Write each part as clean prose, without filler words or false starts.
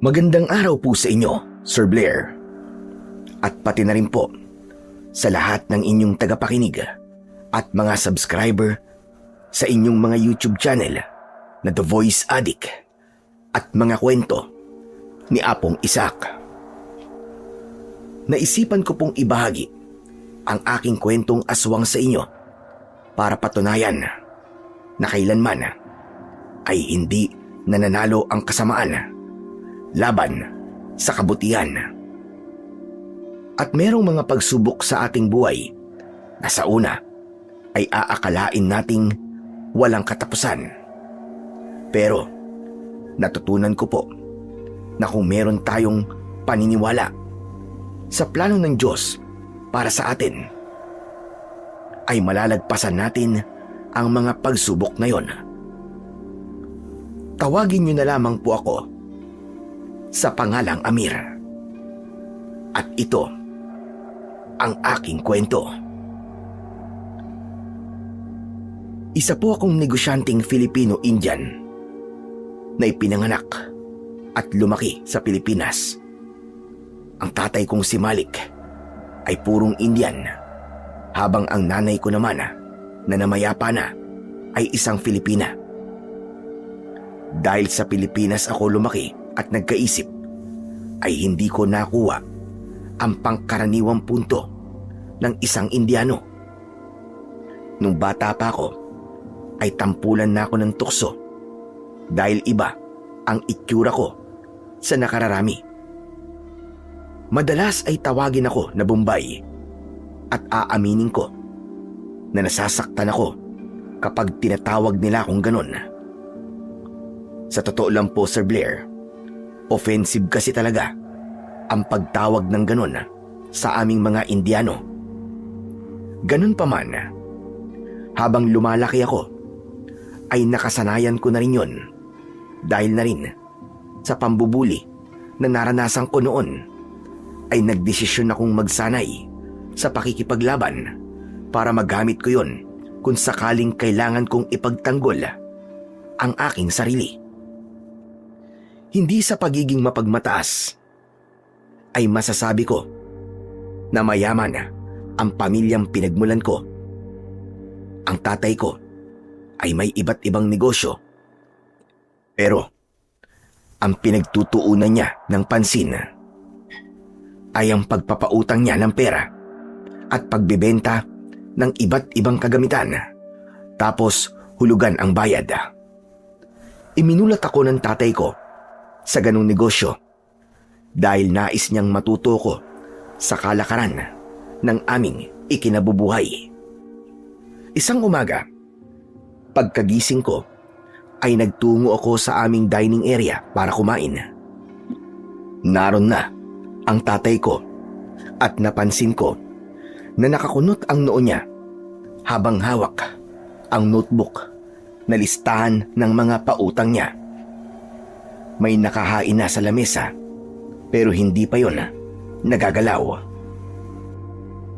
Magandang araw po sa inyo, Sir Blair. At pati na rin po sa lahat ng inyong tagapakinig at mga subscriber sa inyong mga YouTube channel na The Voice Addict at mga kwento ni Apong Isak. Naisipan ko pong ibahagi ang aking kwentong aswang sa inyo para patunayan na kailanman ay hindi nananalo ang kasamaan laban sa kabutihan. At merong mga pagsubok sa ating buhay na sa una ay aakalain nating walang katapusan. Pero natutunan ko po na kung meron tayong paniniwala sa plano ng Diyos para sa atin, ay malalagpasan natin ang mga pagsubok na yon. Tawagin niyo na lamang po ako sa pangalang Amir. At ito ang aking kwento. Isa po akong negosyanteng Filipino-Indian na ipinanganak at lumaki sa Pilipinas. Ang tatay kong si Malik ay purong Indian, habang ang nanay ko naman na namayapa na ay isang Filipina. Dahil sa Pilipinas ako lumaki at nagkaisip, ay hindi ko nakuha ang pangkaraniwang punto ng isang Indiano. Nung bata pa ako, ay tampulan na ako ng tukso dahil iba ang itsura ko sa nakararami. Madalas ay tawagin ako na Bombay at aaminin ko na nasasaktan ako kapag tinatawag nila akong ganon. Sa totoo lang po, Sir Blair, offensive kasi talaga ang pagtawag ng ganon sa aming mga Indiano. Ganon pa man, habang lumalaki ako, ay nakasanayan ko na rin yun dahil na rin sa pambubuli na naranasan ko noon, ay nagdesisyon akong magsanay sa pakikipaglaban para magamit ko yun kung sakaling kailangan kong ipagtanggol ang aking sarili. Hindi sa pagiging mapagmataas ay masasabi ko na mayaman ang pamilyang pinagmulan ko. Ang tatay ko ay may iba't ibang negosyo, pero ang pinagtutuunan niya ng pansin ay ang pagpapautang niya ng pera at pagbebenta ng iba't ibang kagamitan, tapos hulugan ang bayad. Iminulat ako ng tatay ko sa ganung negosyo dahil nais niyang matuto ko sa kalakaran ng aming ikinabubuhay. Isang umaga, pagkagising ko, ay nagtungo ako sa aming dining area para kumain. Naroon na ang tatay ko at napansin ko na nakakunot ang noo niya habang hawak ang notebook na listahan ng mga pautang niya. May nakahain na sa lamesa pero hindi pa yon nagagalaw.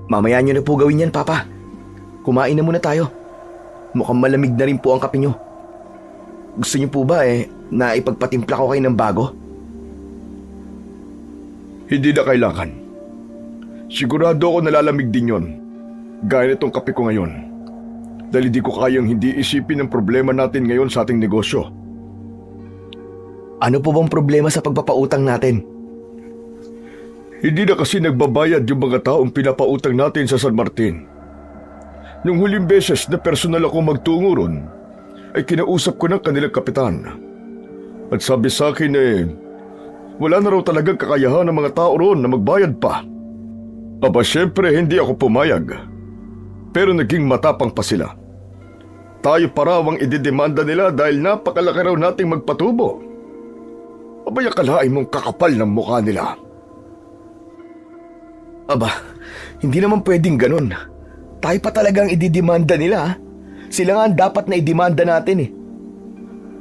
Mamaya niyo na po gawin yan, Papa. Kumain na muna tayo. Mukhang malamig na rin po ang kape niyo. Gusto niyo po ba na ipagpatimpla ko kayo ng bago? Hindi na kailangan. Sigurado ako nalalamig din yon, gaya nitong kape ko ngayon. Dahil hindi ko kayang hindi isipin ang problema natin ngayon sa ating negosyo. Ano po bang problema sa pagpapautang natin? Hindi na kasi nagbabayad yung mga taong pinapautang natin sa San Martin. Nung huling beses na personal ako magtungo ron, ay kinausap ko ng kanilang kapitan. At sabi sa akin wala na raw talagang kakayahan ng mga tao ron na magbayad pa. Aba, syempre hindi ako pumayag. Pero naging matapang pa sila. Tayo pa raw ang ididemanda nila dahil napakalaki raw nating magpatubo. Abay, akalain mong kakapal ng mukha nila. Aba, hindi naman pwedeng ganun. Tayo pa talagang ididemanda nila. Sila nga ang dapat na idemanda natin .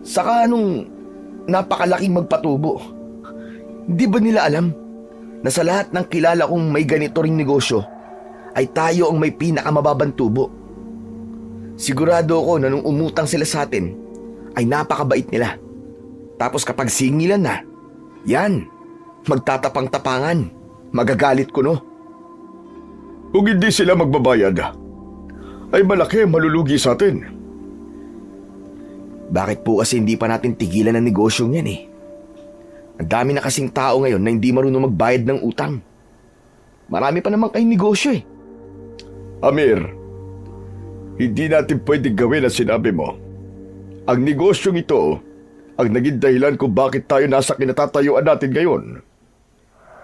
Saka anong napakalaking magpatubo. Hindi ba nila alam na sa lahat ng kilala kong may ganito ring negosyo ay tayo ang may pinakamababang tubo? Sigurado ako na nung umutang sila sa atin ay napakabait nila. Tapos kapag singilan na, Yan, magtatapang-tapangan. Magagalit ko, no? Kung hindi sila magbabayad, ay malaki ang malulugi sa atin. Bakit po kasi hindi pa natin tigilan ang negosyong yan eh? Ang dami na kasing tao ngayon na hindi marunong magbayad ng utang. Marami pa naman kayong negosyo eh. Amir, hindi natin pwedeng gawin ang sinabi mo. Ang negosyong ito ang naging dahilan kung bakit tayo nasa kinatatayuan natin ngayon.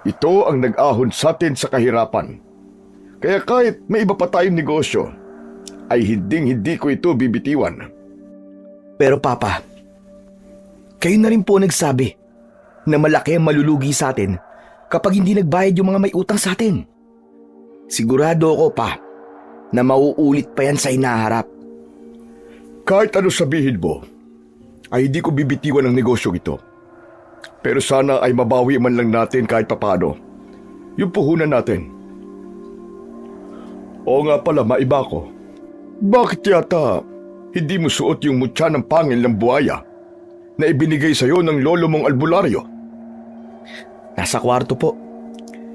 Ito ang nag-ahon sa atin sa kahirapan. Kaya kahit may iba pa tayong negosyo, ay hindi ko ito bibitiwan. Pero Papa, kayo na rin po nagsabi na malaki ang malulugi sa atin kapag hindi nagbayad yung mga may utang sa atin. Sigurado ako pa na mauulit pa yan sa inaharap. Kahit ano sabihin mo, ay hindi ko bibitiwan ang negosyong ito. Pero sana ay mabawi man lang natin kahit papano yung puhunan natin. Oo nga pala, maiba ko. Bakit yata hindi mo suot yung mutya ng pangil ng buhaya na ibinigay sa'yo ng lolo mong albularyo? Nasa kwarto po.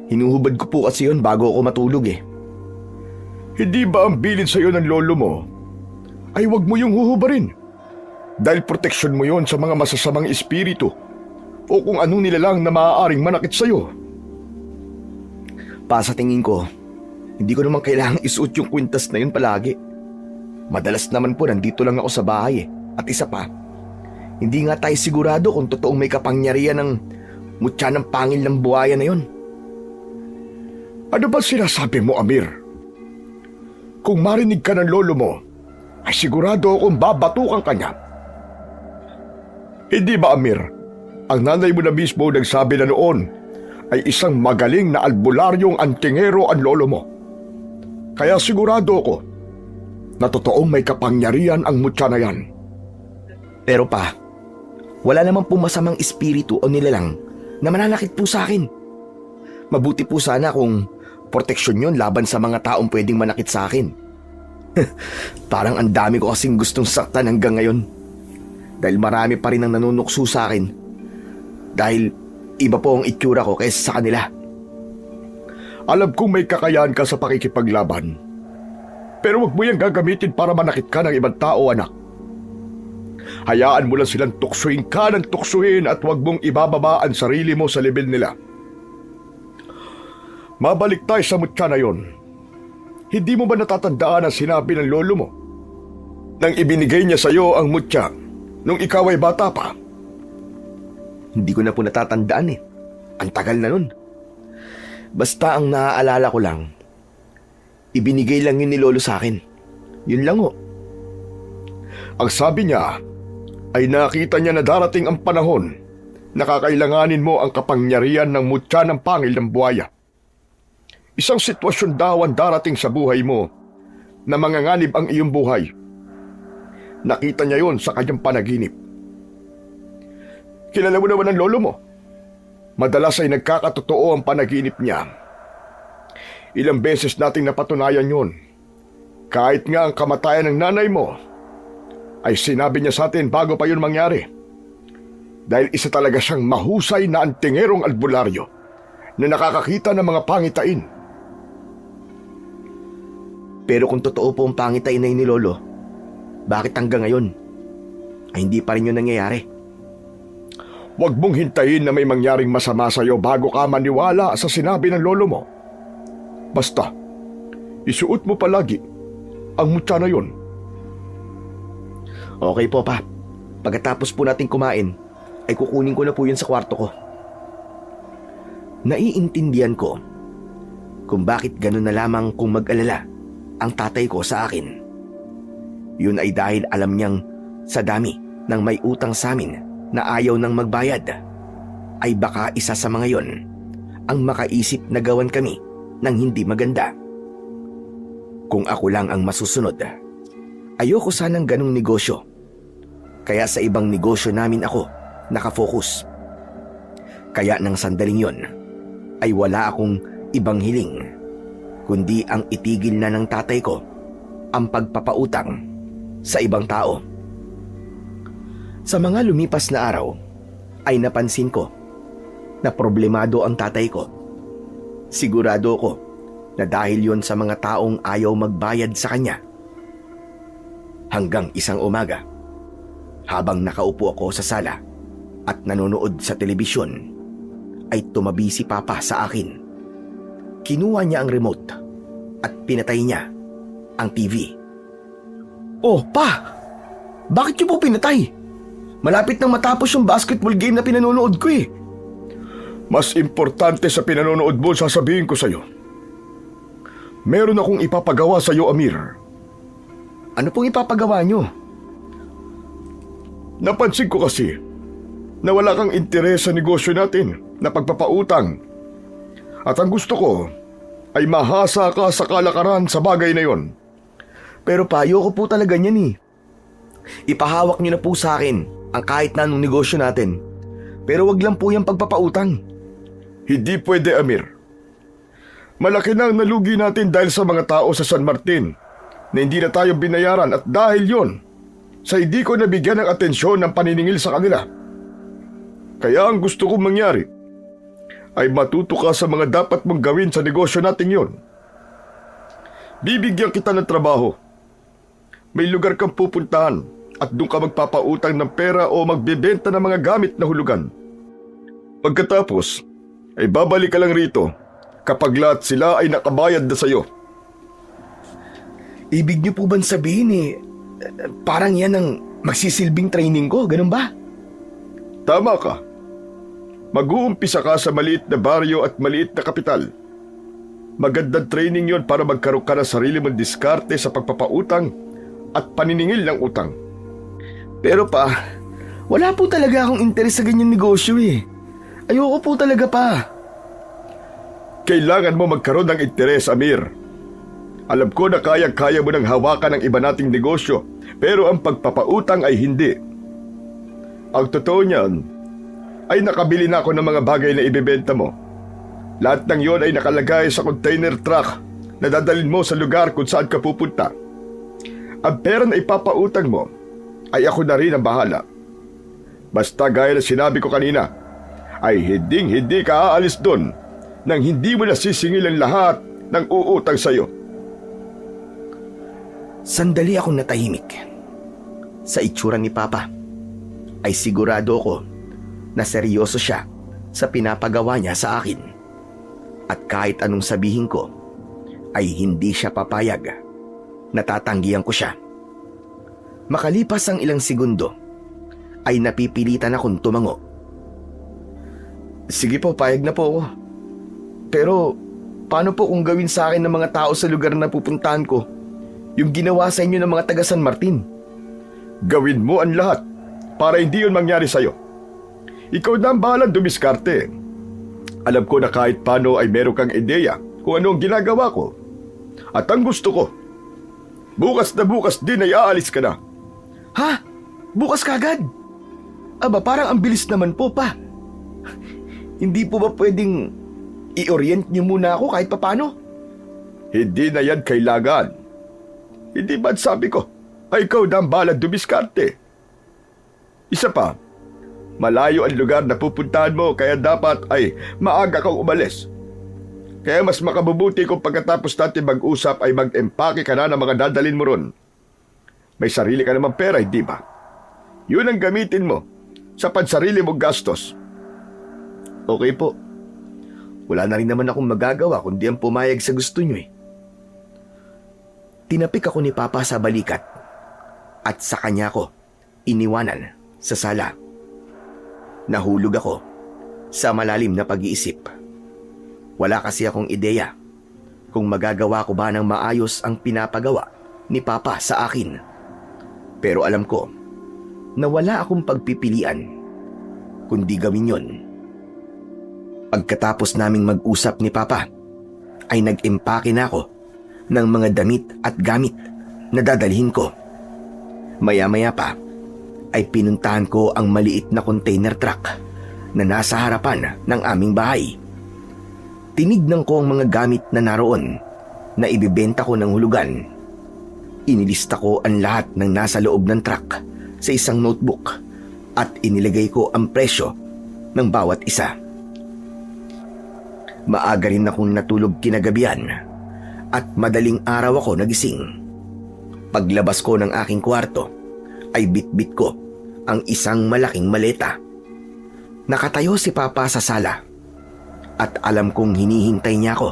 Hinuhubad ko po kasi yun bago ako matulog eh. Hindi ba ang bilin sa'yo ng lolo mo ay wag mo yung huhubarin? Dahil proteksyon mo yon sa mga masasamang espiritu o kung anong nilalang na maaaring manakit sa'yo. Pa sa tingin ko, hindi ko naman kailangang isuot yung kwintas na yun palagi. Madalas naman po nandito lang ako sa bahay eh. At isa pa, hindi nga tayo sigurado kung totoong may kapangyarihan ng mutya ng pangil ng buhaya na yun. Ano ba sinasabi mo, Amir? Kung marinig ka ng lolo mo, ay sigurado akong babatukan ka niya. Hindi ba, Amir? Ang nanay mo na mismo nagsabi na noon ay isang magaling na albularyong antingero ang lolo mo. Kaya sigurado ako na totoong may kapangyarihan ang mutya na yan. Pero pa, wala naman po masamang espiritu o nilalang na mananakit po sa akin. Mabuti po sana kung proteksyon yun laban sa mga taong pwedeng manakit sa akin. Parang ang dami ko kasing gustong saktan hanggang ngayon. Dahil marami pa rin ang nanunukso sa akin. Dahil iba po ang itsura ko kaysa sa kanila. Alam kong may kakayahan ka sa pakikipaglaban. Pero wag mo yung gagamitin para manakit ka ng ibang tao, anak. Hayaan mo lang silang tuksuin ka ng tuksuin at wag mong ibababa ang sarili mo sa level nila. Mabalik tayo sa mutya na yon. Hindi mo ba natatandaan ang sinabi ng lolo mo nang ibinigay niya sa iyo ang mutya nung ikaw ay bata pa? Hindi ko na po natatandaan eh. Ang tagal na nun. Basta ang naaalala ko lang, ibinigay lang yun ni lolo sa akin. Yun lang ho. Ang sabi niya ay nakita niya na darating ang panahon na kakailanganin mo ang kapangyarihan ng mutya ng pangil ng buhaya. Isang sitwasyon daw ang darating sa buhay mo na manganganib ang iyong buhay. Nakita niya yon sa kanyang panaginip. Kilala mo naman ang lolo mo. Madalas ay nagkakatotoo ang panaginip niya. Ilang beses nating napatunayan yon. Kahit nga ang kamatayan ng nanay mo, ay sinabi niya sa atin bago pa yun mangyari. Dahil isa talaga siyang mahusay na antingerong albularyo na nakakakita ng mga pangitain. Pero kung totoo po ang pangitain na yun ni lolo, bakit hanggang ngayon ay hindi pa rin yun nangyayari? Huwag mong hintayin na may mangyaring masama sa iyo bago ka maniwala sa sinabi ng lolo mo. Basta, isuot mo palagi ang mutya na yun. Okay po pa. Pagkatapos po natin kumain, ay kukunin ko na po yun sa kwarto ko. Naiintindihan ko kung bakit ganun na lamang kung mag-alala ang tatay ko sa akin. Yun ay dahil alam niyang sa dami ng may utang sa amin na ayaw nang magbayad, ay baka isa sa mga yon ang makaisip na gawan kami ng hindi maganda. Kung ako lang ang masusunod, ayoko sanang ganong negosyo. Kaya sa ibang negosyo namin ako nakafocus. Kaya nang sandaling yon, ay wala akong ibang hiling, kundi ang itigil na ng tatay ko ang pagpapautang sa ibang tao. Sa mga lumipas na araw, ay napansin ko na problemado ang tatay ko. Sigurado ko na dahil yon sa mga taong ayaw magbayad sa kanya. Hanggang isang umaga, habang nakaupo ako sa sala at nanonood sa telebisyon, ay tumabi si Papa sa akin. Kinuha niya ang remote at pinatay niya ang TV. Oh, Pa! Bakit niyo po pinatay? Malapit nang matapos yung basketball game na pinanonood ko eh. Mas importante sa pinanonood mo, sasabihin ko sa'yo. Meron akong ipapagawa sa'yo, Amir. Ano pong ipapagawa niyo? Napansin ko kasi na wala kang interes sa negosyo natin na pagpapautang. At ang gusto ko ay mahasa ka sa kalakaran sa bagay na yon. Pero Pa, ayoko po talaga niyan eh. Ipahawak niyo na po sa akin ang kahit na anong negosyo natin. Pero wag lang po yung pagpapautang. Hindi pwede, Amir. Malaki na ang nalugi natin dahil sa mga tao sa San Martin na hindi na tayo binayaran, at dahil yon sa hindi ko nabigyan ng atensyon ng paniningil sa kanila. Kaya ang gusto kong mangyari ay matuto ka sa mga dapat mong gawin sa negosyo natin yon. Bibigyan kita ng trabaho. May lugar kang pupuntahan at doon ka magpapautang ng pera o magbebenta ng mga gamit na hulugan. Pagkatapos, ay babalik ka lang rito kapag lahat sila ay nakabayad na sa'yo. Ibig niyo po ba sabihin parang yan ang magsisilbing training ko, ganun ba? Tama ka. Mag-uumpisa ka sa maliit na baryo at maliit na kapital. Magandang training yon para magkaroon ka ng sarili mong diskarte sa pagpapautang at paniningil ng utang. Pero Pa, wala po talaga akong interes sa ganyang negosyo eh. Ayoko po talaga, Pa. Kailangan mo magkaroon ng interes, Amir. Alam ko na kaya-kaya mo nang hawakan ng iba nating negosyo, pero ang pagpapautang ay hindi. Ang totoo niyan ay nakabili na ako ng mga bagay na ibebenta mo. Lahat ng yon ay nakalagay sa container truck na dadalhin mo sa lugar kung saan ka pupunta. Ang pera na ipapautang mo ay ako na rin ang bahala. Basta gaya na sinabi ko kanina, ay hindi ka aalis doon nang hindi mo nasisingil ang lahat ng uutang sa'yo. Sandali akong natahimik. Sa itsura ni Papa, ay sigurado ko na seryoso siya sa pinapagawa niya sa akin. At kahit anong sabihin ko, ay hindi siya papayag. Natatanggihan ko siya. Makalipas ang ilang segundo, ay napipilitan akong tumango. Sige po, payag na po ako. Pero, paano po kung gawin sa akin ng mga tao sa lugar na pupuntahan ko yung ginawa sa inyo ng mga taga San Martin? Gawin mo ang lahat para hindi yun mangyari sa'yo. Ikaw na ang bahalang dumiskarte. Alam ko na kahit paano ay meron kang ideya kung ano ang ginagawa ko. At ang gusto ko, bukas na bukas din ay aalis ka na. Ha? Bukas kagad? Aba, parang ang bilis naman po, Pa. Hindi po ba pwedeng i-orient niyo muna ako kahit papano? Hindi na yan kailangan. Hindi ba't sabi ko, ay ikaw na ang bahalang dumiskarte. Isa pa, malayo ang lugar na pupuntahan mo, kaya dapat ay maaga kang umalis. Kaya mas makabubuti kung pagkatapos natin mag-usap ay mag-empake ka na ng mga dadalhin mo ron. May sarili ka namang pera, hindi ba? Yun ang gamitin mo sa pansarili mong gastos. Okay po. Wala na rin naman akong magagawa kundi ang pumayag sa gusto niyo eh. Tinapik ako ni Papa sa balikat at sa kanya ko iniwanan sa sala. Nahulog ako sa malalim na pag-iisip. Wala kasi akong ideya kung magagawa ko ba ng maayos ang pinapagawa ni Papa sa akin. Pero alam ko na wala akong pagpipilian kundi gawin yon. Pagkatapos naming mag-usap ni Papa, ay nag-empake na ako ng mga damit at gamit na dadalhin ko. Maya-maya pa, ay pinuntahan ko ang maliit na container truck na nasa harapan ng aming bahay. Tinignan ko ang mga gamit na naroon na ibibenta ko ng hulugan. Inilista ko ang lahat ng nasa loob ng truck sa isang notebook at inilagay ko ang presyo ng bawat isa. Maaga rin akong natulog kinagabihan at madaling araw ako nagising. Paglabas ko ng aking kwarto ay bitbit ko ang isang malaking maleta. Nakatayo si Papa sa sala at alam kong hinihintay niya ako.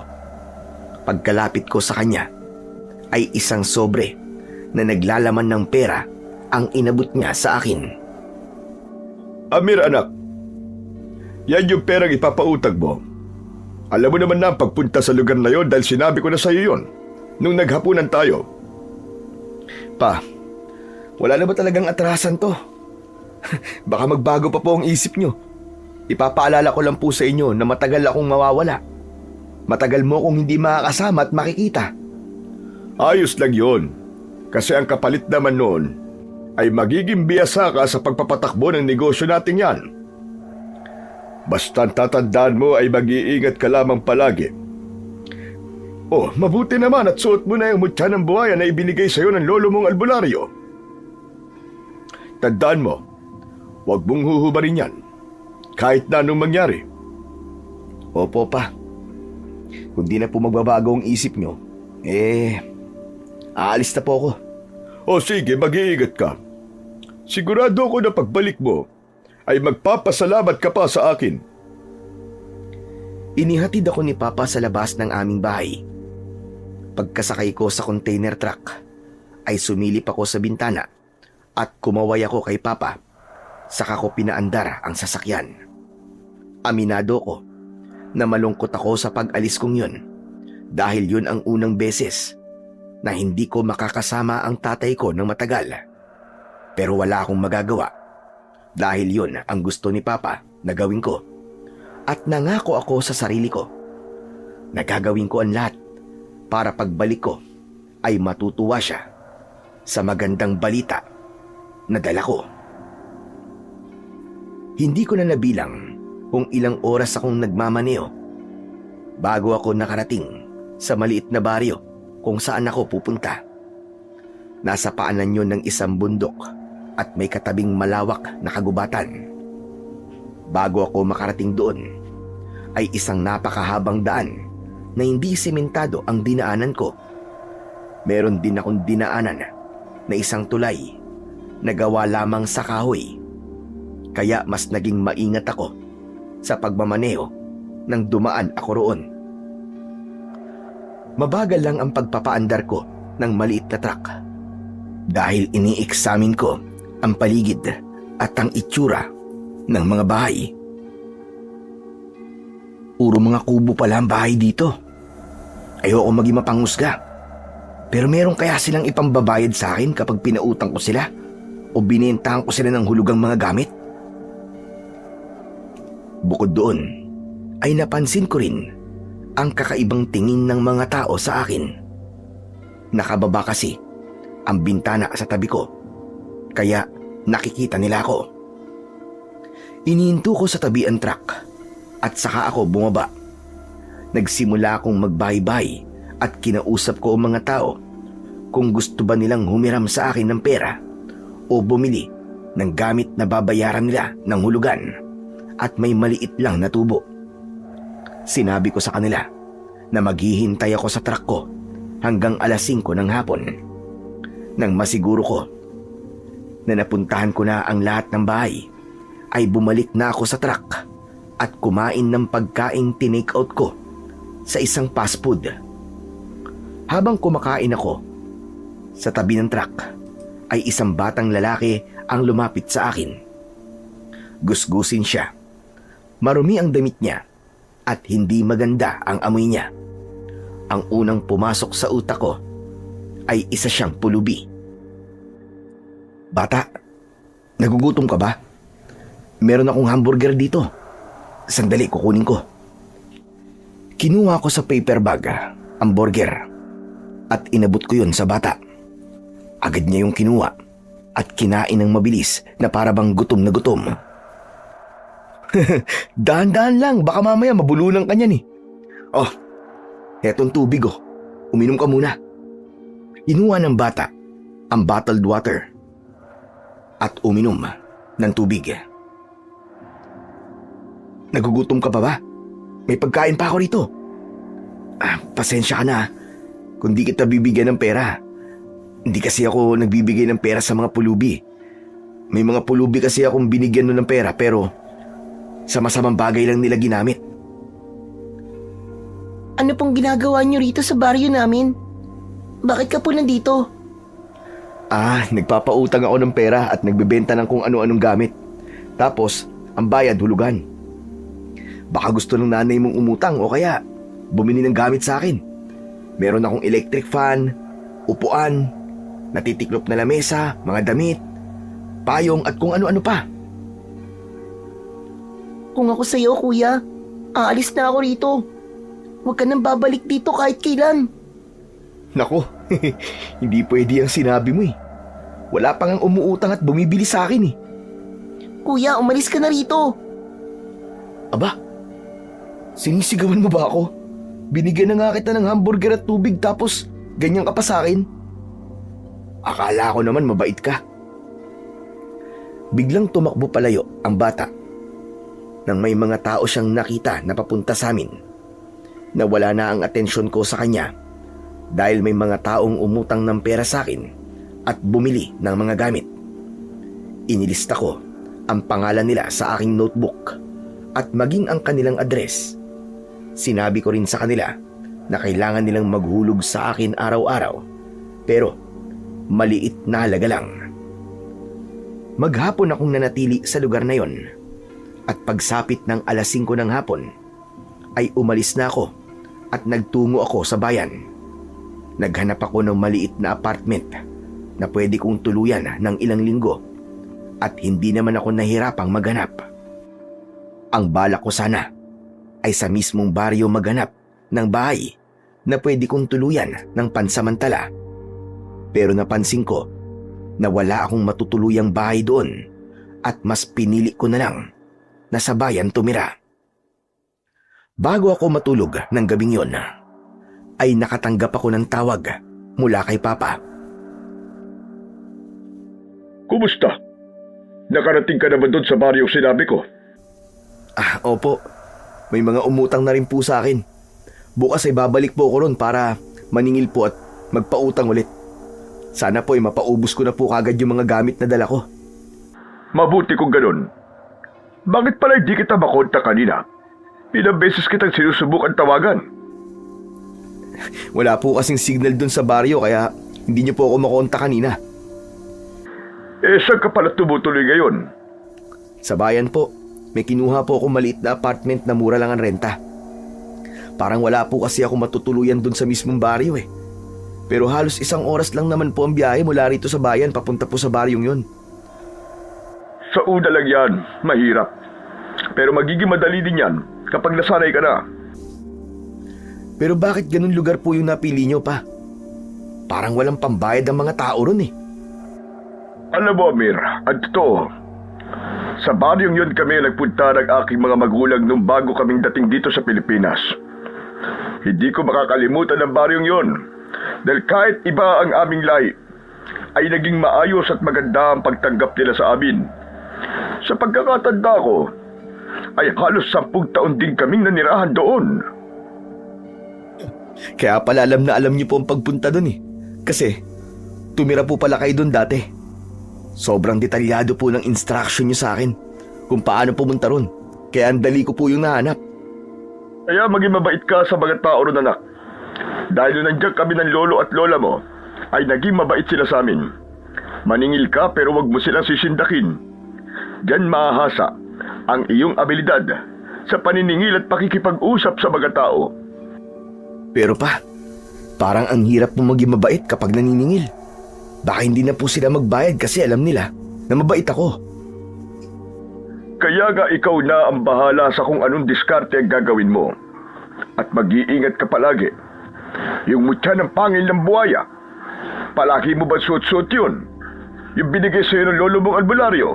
Pagkalapit ko sa kanya ay isang sobre na naglalaman ng pera ang inabot niya sa akin. Amir anak, yan yung perang ipapautag mo. Alam mo naman na ang pagpunta sa lugar na yon dahil sinabi ko na sa iyo yon nung naghapunan tayo. Pa, wala na ba talagang atrasan to? Baka magbago pa po ang isip nyo. Ipapaalala ko lang po sa inyo na matagal akong mawawala. Matagal mo akong hindi makakasama at makikita. Ayos lang yon. Kasi ang kapalit naman noon ay magiging biyasa ka sa pagpapatakbo ng negosyo natin yan. Basta tatandaan mo ay mag-iingat ka lamang palagi. Oh, mabuti naman at suot mo na yung mutya ng buhaya na ibinigay sa iyo ng lolo mong albularyo. Tandaan mo, huwag mong huhubarin yan, kahit na anong mangyari. Opo pa. Kung di na po magbabago ang isip nyo, aalis na po ako. O sige, mag-iingat ka. Sigurado ko na pagbalik mo ay magpapasalamat ka pa sa akin. Inihatid ako ni Papa sa labas ng aming bahay. Pagkasakay ko sa container truck, ay sumilip ako sa bintana at kumaway ako kay Papa. Saka ko pinaandar ang sasakyan. Aminado ko na malungkot ako sa pag-alis kong yun dahil yun ang unang beses na hindi ko makakasama ang tatay ko ng matagal. Pero wala akong magagawa dahil yun ang gusto ni Papa na gawin ko. At nangako ako sa sarili ko na gagawin ko ang lahat para pagbalik ko ay matutuwa siya sa magandang balita na dala ko. Hindi ko na nabilang kung ilang oras akong nagmamaneo bago ako nakarating sa maliit na baryo kung saan ako pupunta. Nasa paanan yun ng isang bundok at may katabing malawak na kagubatan. Bago ako makarating doon, ay isang napakahabang daan na hindi sementado ang dinaanan ko. Meron din akong dinaanan na isang tulay na gawa lamang sa kahoy. Kaya mas naging maingat ako sa pagmamaneho nang dumaan ako roon. Mabagal lang ang pagpapaandar ko ng maliit na truck dahil ini-examine ko ang paligid at ang itsura ng mga bahay. Puro mga kubo pala ang bahay dito. Ayoko maging mapanghusga. Pero meron kaya silang ipambabayad sa akin kapag pinautang ko sila o binentahan ko sila ng hulugang mga gamit? Bukod doon, ay napansin ko rin ang kakaibang tingin ng mga tao sa akin. Nakababa kasi ang bintana sa tabi ko, kaya nakikita nila ako. Inihinto ko sa tabi ang truck at saka ako bumaba. Nagsimula akong magbaybay at kinausap ko ang mga tao kung gusto ba nilang humiram sa akin ng pera o bumili ng gamit na babayaran nila ng hulugan at may maliit lang na tubo. Sinabi ko sa kanila na maghihintay ako sa truck ko hanggang alas 5 ng hapon. Nang masiguro ko na napuntahan ko na ang lahat ng bahay, ay bumalik na ako sa truck at kumain ng pagkain tinake out ko sa isang fast food. Habang kumakain ako, sa tabi ng truck ay isang batang lalaki ang lumapit sa akin. Gusgusin siya. Marumi ang damit niya at hindi maganda ang amoy niya. Ang unang pumasok sa utak ko ay isa siyang pulubi. Bata, nagugutom ka ba? Meron akong hamburger dito. Sandali, kukunin ko. Kinuha ko sa paper bag ang burger at inabot ko yun sa bata. Agad niya yung kinuha at kinain ng mabilis na para bang gutom na gutom. Dahan-dahan lang, baka mamaya mabulunan ka niyan eh. Oh, etong tubig oh. Uminom ka muna. Inuha ng bata ang bottled water at uminom ng tubig. Nagugutom ka pa ba? may pagkain pa ako rito. Pasensya ka na kung di kita bibigyan ng pera. Hindi kasi ako nagbibigay ng pera sa mga pulubi. May mga pulubi kasi akong binigyan nun ng pera pero sa masamang bagay lang nila ginamit. Ano pong ginagawa niyo rito sa baryo namin? Bakit ka po nandito? Nagpapautang ako ng pera at nagbebenta ng kung ano-anong gamit. Tapos, ang bayad hulugan. Baka gusto ng nanay mong umutang o kaya bumili ng gamit sa akin. Meron akong electric fan, upuan, natitiklop na lamesa, mga damit, payong at kung ano-ano pa. Kung ako sa'yo, kuya, aalis na ako rito. Huwag ka nang babalik dito kahit kailan. Nako, hindi pwede ang sinabi mo eh. Wala pang ang umuutang at bumibili sa akin eh. Kuya, umalis ka na rito. Aba, sinisigawan mo ba ako? Binigyan na nga kita ng hamburger at tubig tapos ganyan ka pa sa akin? Akala ko naman mabait ka. Biglang tumakbo palayo ang bata nang may mga tao siyang nakita na papunta sa amin. Nawala na ang atensyon ko sa kanya dahil may mga taong umutang ng pera sa akin at bumili ng mga gamit. Inilista ko ang pangalan nila sa aking notebook at maging ang kanilang address. Sinabi ko rin sa kanila na kailangan nilang maghulog sa akin araw-araw pero maliit na halaga lang. Maghapon akong nanatili sa lugar na yon at pagsapit ng alas 5 ng hapon ay umalis na ako at nagtungo ako sa bayan. Naghanap ako ng maliit na apartment na pwede kong tuluyan ng ilang linggo at hindi naman ako nahirapang maghanap. Ang balak ko sana ay sa mismong baryo maghanap ng bahay na pwede kong tuluyan ng pansamantala. Pero napansin ko na wala akong matutuluyang bahay doon at mas pinili ko na lang na sa bayan tumira. Bago ako matulog ng gabing yon, ay nakatanggap ako ng tawag mula kay Papa. Kumusta? Nakarating ka na ba doon sa baryong sinabi ko? Opo. May mga umutang na rin po sa akin. Bukas ay babalik po ako ron para maningil po at magpautang ulit. Sana po ay mapaubos ko na po kagad yung mga gamit na dala ko. Mabuti kung ganun. Bakit pala hindi kita makontak kanina? Ilang beses kitang sinusubukan tawagan. Wala po kasing signal dun sa baryo kaya hindi niyo po ako makontak kanina. Saan ka pala tumutuloy ngayon? Sa bayan po. May kinuha po akong maliit na apartment na mura lang ang renta. Parang wala po kasi ako matutuluyan dun sa mismong baryo eh. Pero halos 1 oras lang naman po ang biyahe mula rito sa bayan papunta po sa baryong yun. Sa una lang yan, mahirap. Pero magiging madali din yan kapag nasanay ka na. Pero bakit ganun lugar po yung napili nyo pa? Parang walang pambayad ang mga tao ron eh. Alam mo, Amir, at totoo, sa baryong yun kami nagpunta ng aking mga magulang nung bago kaming dating dito sa Pilipinas. Hindi ko makakalimutan ang baryong yun dahil kahit iba ang aming lahi, ay naging maayos at maganda ang pagtanggap nila sa amin. Sa pagkakatanda ko, ay halos 10 taon din kaming nanirahan doon. Kaya pala alam na alam niyo po ang pagpunta doon eh. Kasi tumira po pala kayo doon dati. Sobrang detalyado po ng instruction niyo sa akin kung paano pumunta ron. Kaya ang dali ko po yung nahanap. Kaya maging mabait ka sa mga tao ron, anak. Dahil nung nandiyan kami ng lolo at lola mo, ay naging mabait sila sa amin. Maningil ka pero wag mo silang sisindakin. Diyan mahahasa ang iyong abilidad sa paniningil at pakikipag-usap sa mga tao. Pero pa, parang ang hirap mo maging mabait kapag naniningil. Baka hindi na po sila magbayad kasi alam nila na mabait ako. Kaya nga ikaw na ang bahala sa kung anong diskarte ang gagawin mo. At mag-iingat ka palagi. Yung mutya ng pangil ng buhaya, palagi mo ba suot-suot yun? Yung binigay sa'yo ng lolo mong albularyo?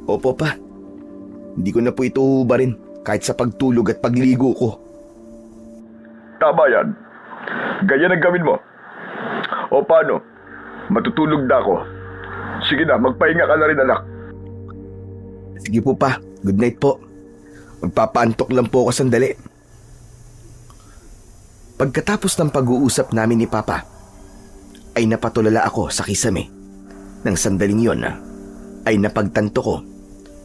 Opo pa. Hindi ko na po ito hubarin kahit sa pagtulog at pagligo ko. Tama yan. Ganyan ang gawin mo. O paano? Matutulog na ako. Sige na, magpahinga ka na rin, anak. Sige po pa. Good night po. Magpapaantok lang po ako sandali. Pagkatapos ng pag-uusap namin ni Papa, ay napatulala ako sa kisame. Nang sandaling yon, ay napagtanto ko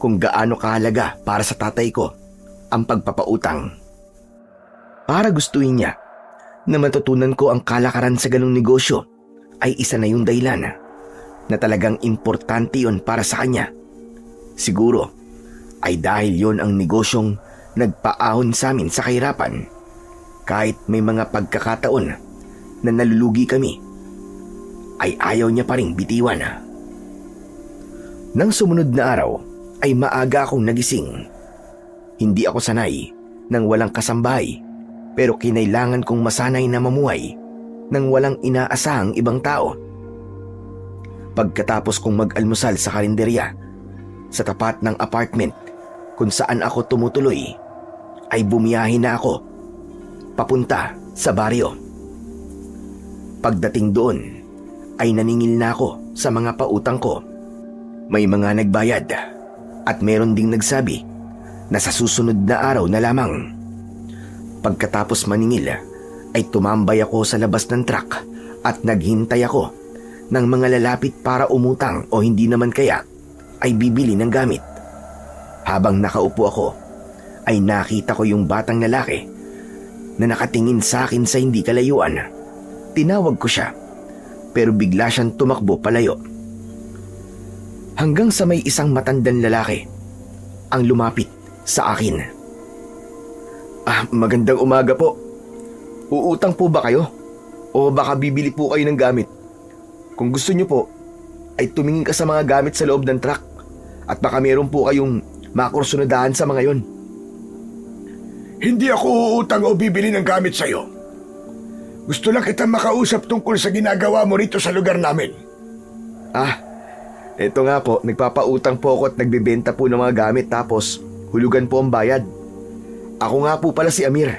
kung gaano kahalaga para sa tatay ko ang pagpapautang. Para gustuin niya na matutunan ko ang kalakaran sa ganong negosyo, ay isa na yung dahilan na talagang importante yon para sa kanya. Siguro ay dahil yon ang negosyong nagpaahon sa amin sa kahirapan. Kahit may mga pagkakataon na nalulugi kami, ay ayaw niya pa ring bitiwan. Nang sumunod na araw ay maaga akong nagising. Hindi ako sanay nang walang kasambahay, pero kinailangan kong masanay na mamuhay nang walang inaasahang ibang tao. Pagkatapos kong mag-almusal sa karinderya sa tapat ng apartment kung saan ako tumutuloy, ay bumiyahe na ako papunta sa baryo. Pagdating doon ay naningil na ako sa mga pautang ko. May mga nagbayad at meron ding nagsabi na sa susunod na araw na lamang. Pagkatapos maningil ay tumambay ako sa labas ng truck at naghintay ako ng mga lalapit para umutang o hindi naman kaya ay bibili ng gamit. Habang nakaupo ako ay nakita ko yung batang lalaki na nakatingin sa akin sa hindi kalayuan. Tinawag ko siya pero bigla siyang tumakbo palayo. Hanggang sa may isang matandang lalaki ang lumapit sa akin. Magandang umaga po. Uutang po ba kayo? O baka bibili po kayo ng gamit? Kung gusto niyo po, ay tumingin ka sa mga gamit sa loob ng truck at baka meron po kayong makursunadahan sa mga yon. Hindi ako uutang o bibili ng gamit sa'yo. Gusto lang kitang makausap tungkol sa ginagawa mo rito sa lugar namin. Eto nga po, nagpapautang po ako at nagbebenta po ng mga gamit tapos hulugan po ang bayad. Ako nga po pala si Amir.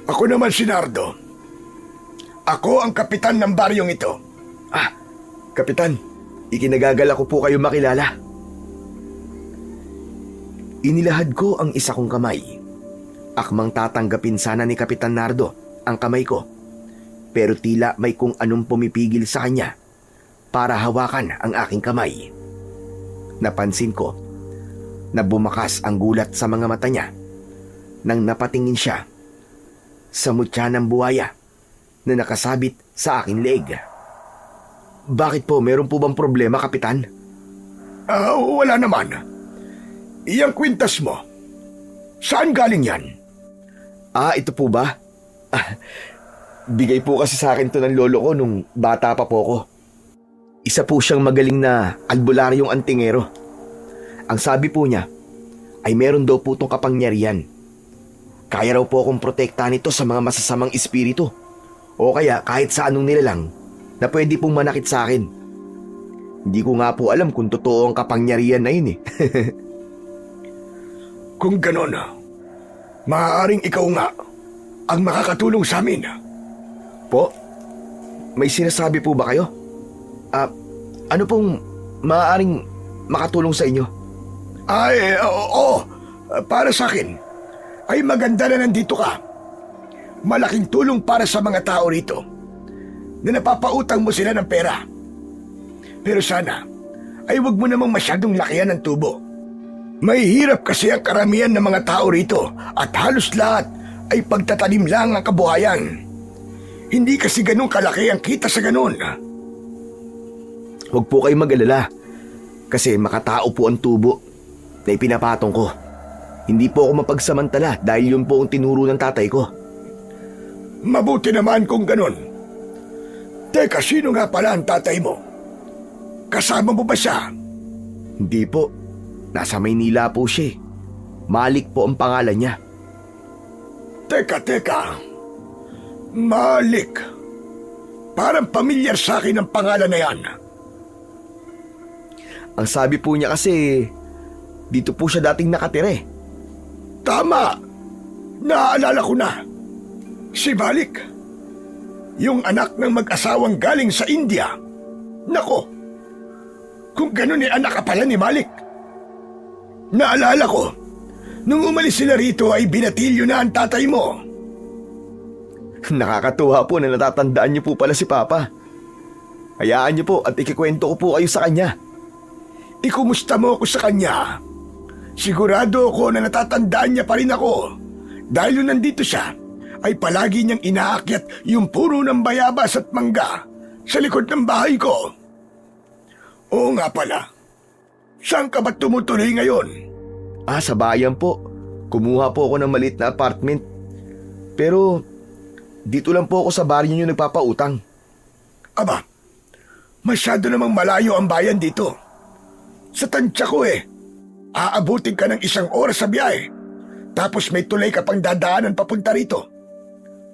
Ako naman si Nardo. Ako ang kapitan ng baryong ito. Kapitan, ikinagagala ko po kayo makilala. Inilahad ko ang isa kong kamay. Akmang tatanggapin sana ni Kapitan Nardo ang kamay ko, pero tila may kung anong pumipigil sa kanya para hawakan ang aking kamay. Napansin ko na bumakas ang gulat sa mga mata niya nang napatingin siya sa mutya ng buhaya na nakasabit sa aking leeg. Bakit po? Meron po bang problema, Kapitan? Wala naman. Iyang kwintas mo, saan galing yan? Ito po ba? Bigay po kasi sa akin to ng lolo ko nung bata pa po ko. Isa po siyang magaling na albularyong antingero. Ang sabi po niya ay meron daw po itong kapangyarihan. Kaya raw po akong protektahan ito sa mga masasamang espiritu o kaya kahit sa anong nilalang na pwede pong manakit sa akin. Hindi ko nga po alam kung totoo ang kapangyarihan na yun eh. Kung ganon, maaaring ikaw nga ang makakatulong sa amin. Po? May sinasabi po ba kayo? Ano pong maaaring makatulong sa inyo? Oo. Para sa akin, ay maganda na nandito ka. Malaking tulong para sa mga tao rito na napapautang mo sila ng pera. Pero sana, ay wag mo namang masyadong lakihan ng tubo. May hirap kasi ang karamihan ng mga tao rito at halos lahat ay pagtatanim lang ang kabuhayan. Hindi kasi ganun kalaki ang kita sa ganun. Huwag po kayong mag-alala kasi makatao po ang tubo na ipinapatong ko. Hindi po ako mapagsamantala dahil yun po ang tinuro ng tatay ko. Mabuti naman kung ganun. Teka, sino nga pala ang tatay mo? Kasama mo ba siya? Hindi po. Nasa Maynila po siya. Malik po ang pangalan niya. Teka. Malik. Parang pamilyar sa akin ang pangalan na yan. Ang sabi po niya kasi, dito po siya dating nakatira eh. Tama! Naaalala ko na. Si Malik. Yung anak ng mag-asawang galing sa India. Nako, kung ganun anak ka pala ni Malik. Naalala ko, nung umalis sila rito ay binatilyo na ang tatay mo. Nakakatuwa po na natatandaan niyo po pala si Papa. Hayaan niyo po at ikikwento ko po kayo sa kanya. Ikumusta mo ako sa kanya? Sigurado ako na natatandaan niya pa rin ako. Dahil nung nandito siya, ay palagi niyang inaakyat yung puno ng bayabas at mangga sa likod ng bahay ko. Oo nga pala. Saan ka ba tumutuloy ngayon? Sa bayan po. Kumuha po ako ng maliit na apartment. Pero dito lang po ako sa baryo niyo nagpapautang. Aba, masyado namang malayo ang bayan dito. Sa tansya ko aabutin ka ng 1 oras sa biyahe. Tapos may tulay ka pang dadaanan papunta rito.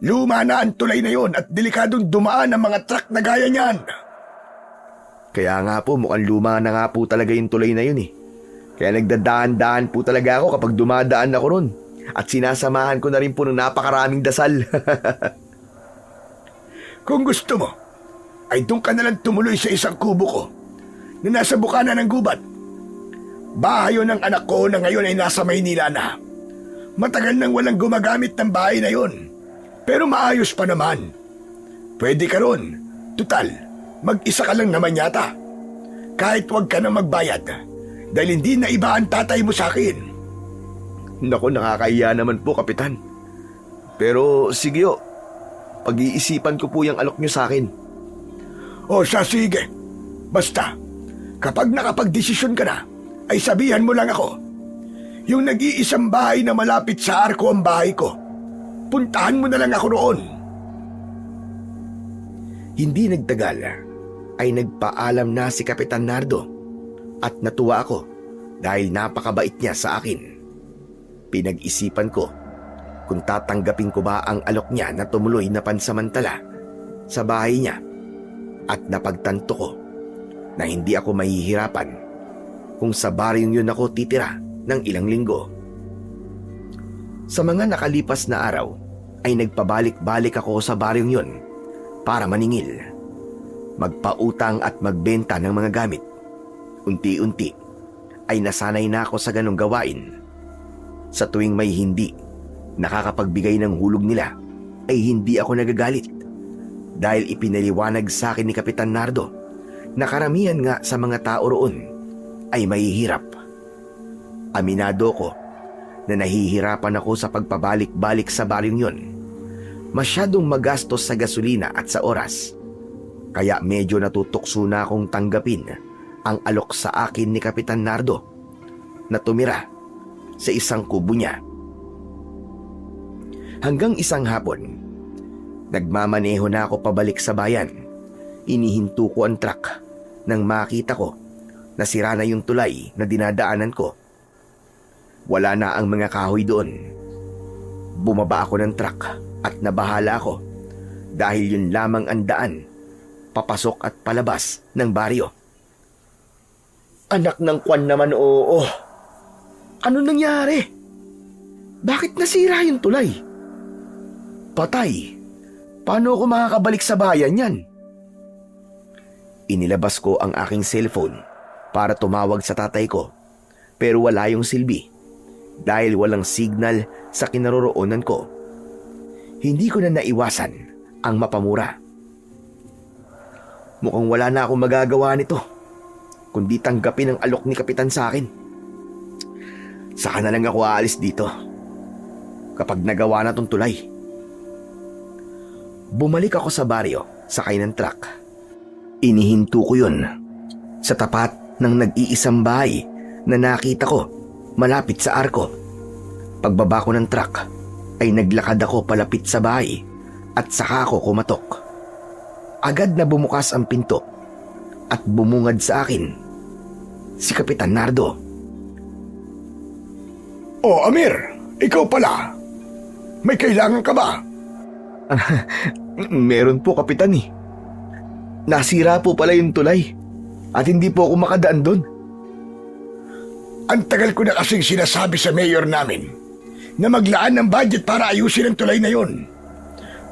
Luma na ang tulay na yon at delikadong dumaan ang mga truck na gaya niyan. Kaya nga po, mukhang luma na nga po talaga yung tulay na yun Kaya nagdadaan-daan po talaga ako kapag dumadaan ako ron. At sinasamahan ko na rin po ng napakaraming dasal. Kung gusto mo, ay doon ka nalang tumuloy sa isang kubo ko na nasa bukana ng gubat. Bahay yun ng anak ko na ngayon ay nasa Maynila na. Matagal nang walang gumagamit ng bahay na yon. Pero maayos pa naman. Pwede ka ron. Tutal, mag-isa ka lang naman yata. Kahit wag ka na magbayad. Dahil hindi na iba ang tatay mo sa akin. Naku, nakakaiya naman po, Kapitan. Pero sige pag-iisipan ko po yung alok niyo sa akin. O sige. Basta, kapag nakapag-desisyon ka na, ay sabihan mo lang ako. Yung nag-iisang bahay na malapit sa arko ang bahay ko. Puntahan mo na lang ako roon. Hindi nagtagal ay nagpaalam na si Kapitan Nardo at natuwa ako dahil napakabait niya sa akin. Pinag-isipan ko kung tatanggapin ko ba ang alok niya na tumuloy na pansamantala sa bahay niya at napagtanto ko na hindi ako mahihirapan kung sa baryong yun ako titira ng ilang linggo. Sa mga nakalipas na araw ay nagpabalik-balik ako sa baryong yun para maningil, magpautang at magbenta ng mga gamit. Unti-unti ay nasanay na ako sa ganong gawain. Sa tuwing may hindi nakakapagbigay ng hulog nila ay hindi ako nagagalit dahil ipinaliwanag sa akin ni Kapitan Nardo na karamihan nga sa mga tao roon ay mahihirap. Aminado ko na nahihirapan ako sa pagpabalik-balik sa baryong yon. Masyadong magastos sa gasolina at sa oras. Kaya medyo natutukso na akong tanggapin ang alok sa akin ni Kapitan Nardo na tumira sa isang kubo niya. Hanggang isang hapon, nagmamaneho na ako pabalik sa bayan. Inihinto ko ang truck nang makita ko na sira na yung tulay na dinadaanan ko. Wala na ang mga kahoy doon. Bumaba ako ng truck at nabahala ako dahil yun lamang ang daan papasok at palabas ng baryo. Anak ng kwan naman, oo. Ano nangyari? Bakit nasira yung tulay? Patay. Paano ako makakabalik sa bayan yan? Inilabas ko ang aking cellphone para tumawag sa tatay ko pero wala yung silbi dahil walang signal sa kinaroroonan ko. Hindi ko na naiwasan ang mapamura. Mukhang wala na akong magagawa nito kundi tanggapin ang alok ni Kapitan sa akin. Saka na lang ako aalis dito kapag nagawa na tong tulay. Bumalik ako sa baryo sakay ng truck. Inihinto ko yun sa tapat ng nag-iisang bahay na nakita ko malapit sa arko. Pagbaba ko ng truck ay naglakad ako palapit sa bahay at saka ako kumatok. Agad na bumukas ang pinto at bumungad sa akin si Kapitan Nardo. Oh, Amir, ikaw pala. May kailangan ka ba? Meron po, Kapitan Nasira po pala yung tulay at hindi po ako makadaan doon. Ang tagal ko na kasing sinasabi sa mayor namin na maglaan ng budget para ayusin ang tulay na yon.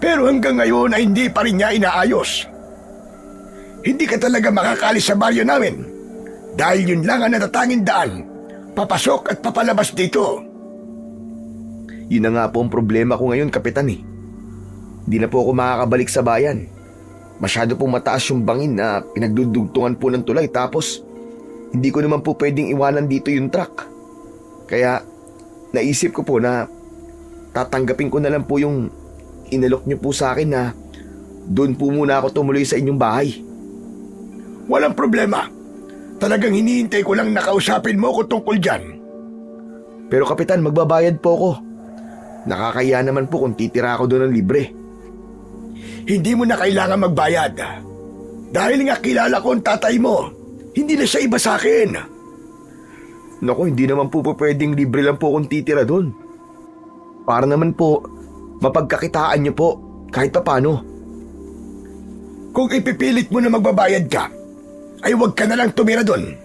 Pero hanggang ngayon ay hindi pa rin niya inaayos. Hindi ka talaga makakalis sa baryo namin dahil yun lang ang natatanging daan, papasok at papalabas dito. Yun na nga po ang problema ko ngayon, Kapitan Di na po ako makakabalik sa bayan. Masyado pong mataas yung bangin na pinagdudugtungan po ng tulay, tapos hindi ko naman po pwedeng iwanan dito yung truck. Kaya naisip ko po na tatanggapin ko na lang po yung inalok niyo po sa akin na doon po muna ako tumuloy sa inyong bahay. Walang problema. Talagang hinihintay ko lang nakausapin mo ko tungkol dyan. Pero Kapitan, magbabayad po ako. Nakakaya naman po kung titira ako doon ng libre. Hindi mo na kailangan magbayad. Dahil nga kilala ko ang tatay mo, hindi na siya iba sa akin. Naku, hindi naman po pwedeng libre lang po kung titira doon. Para naman po, mapagkakitaan niyo po kahit paano. Kung ipipilit mo na magbabayad ka, ay huwag ka na lang tumira doon.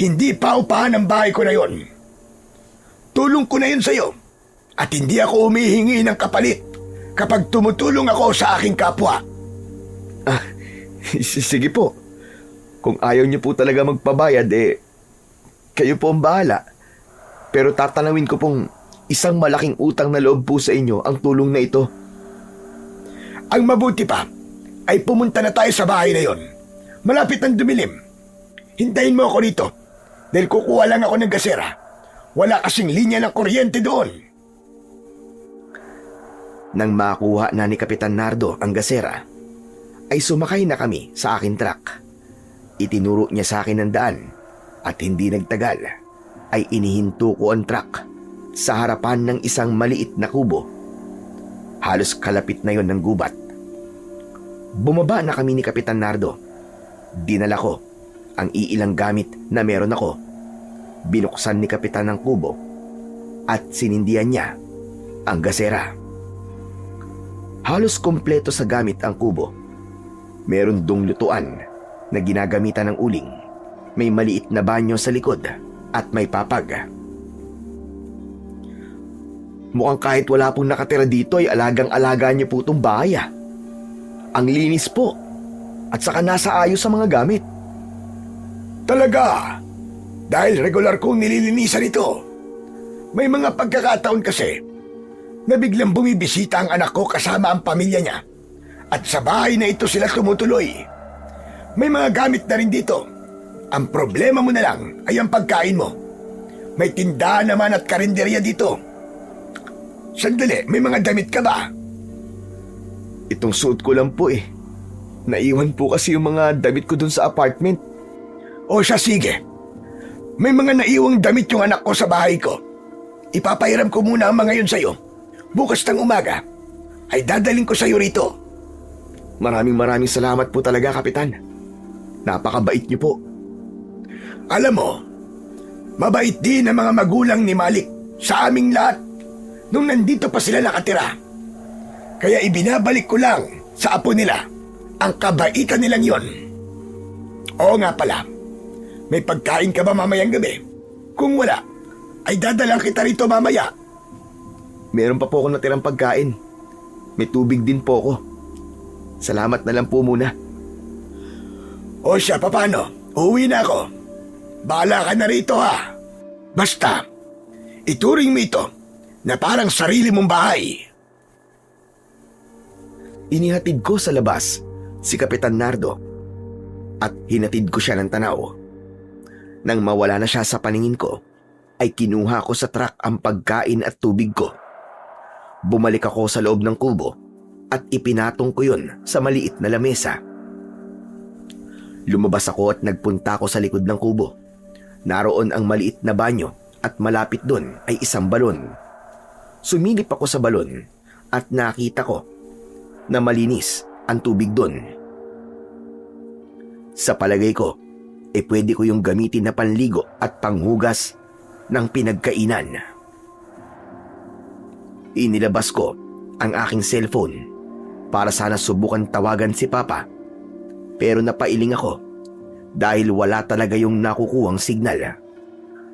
Hindi pa upahan ang bahay ko na yon. Tulong ko na yun sa'yo. At hindi ako humihingi ng kapalit kapag tumutulong ako sa aking kapwa. Sige po. Kung ayaw niyo po talaga magpabayad, kayo po ang bahala. Pero tatanawin ko pong isang malaking utang na loob po sa inyo ang tulong na ito. Ang mabuti pa ay pumunta na tayo sa bahay na yon. Malapit ng dumilim. Hintayin mo ako rito dahil kukuha lang ako ng gasera. Wala kasing linya ng kuryente doon. Nang makuha na ni Kapitan Nardo ang gasera, ay sumakay na kami sa aking truck. Itinuro niya sa akin ang daan at hindi nagtagal ay inihinto ko ang truck sa harapan ng isang maliit na kubo. Halos kalapit na yon ng gubat. Bumaba na kami ni Kapitan Nardo. Dinala ko ang iilang gamit na meron ako. Binuksan ni Kapitan ang kubo at sinindihan niya ang gasera. Halos kompleto sa gamit ang kubo. Meron dong lutuan na ginagamitan ng uling. May maliit na banyo sa likod at may papag. Mukhang kahit wala pong nakatira dito ay alagang-alaga niyo po itong bahay. Ang linis po at saka nasa ayos sa mga gamit. Talaga? Dahil regular kong nililinisan ito. May mga pagkakataon kasi na biglang bumibisita ang anak ko kasama ang pamilya niya at sa bahay na ito sila tumutuloy. May mga gamit na rin dito. Ang problema mo na lang ay ang pagkain mo. May tindahan naman at karinderya dito. Sandali, may mga damit ka ba? Itong suot ko lang po Naiwan po kasi yung mga damit ko dun sa apartment. O siya, sige. May mga naiwang damit yung anak ko sa bahay ko. Ipapahiram ko muna ang mga yun sa'yo. Bukas ng umaga ay dadaling ko sa'yo rito. Maraming salamat po talaga, Kapitan. Napakabait niyo po. Alam mo, mabait din ang mga magulang ni Malik sa aming lahat nung nandito pa sila nakatira. Kaya ibinabalik ko lang sa apo nila ang kabaitan nilang yon. Oo nga pala, may pagkain ka ba mamayang gabi? Kung wala, ay dadalang kita rito mamaya. Meron pa po ako natirang pagkain. May tubig din po ako. Salamat na lang po muna. O siya, paano? Uuwi na ako. Bahala ka na rito ha. Basta, ituring mo ito na parang sarili mong bahay. Inihatid ko sa labas si Kapitan Nardo at hinatid ko siya ng tanaw. Nang mawala na siya sa paningin ko, ay kinuha ko sa truck ang pagkain at tubig ko. Bumalik ako sa loob ng kubo at ipinatong ko yun sa maliit na lamesa. Lumabas ako at nagpunta ako sa likod ng kubo. Naroon ang maliit na banyo at malapit doon ay isang balon. Sumilip ako sa balon at nakita ko na malinis ang tubig doon. Sa palagay ko, pwede ko yung gamitin na panligo at panghugas ng pinagkainan. Inilabas ko ang aking cellphone para sana subukan tawagan si Papa, pero napailing ako dahil wala talaga yung nakukuhang signal.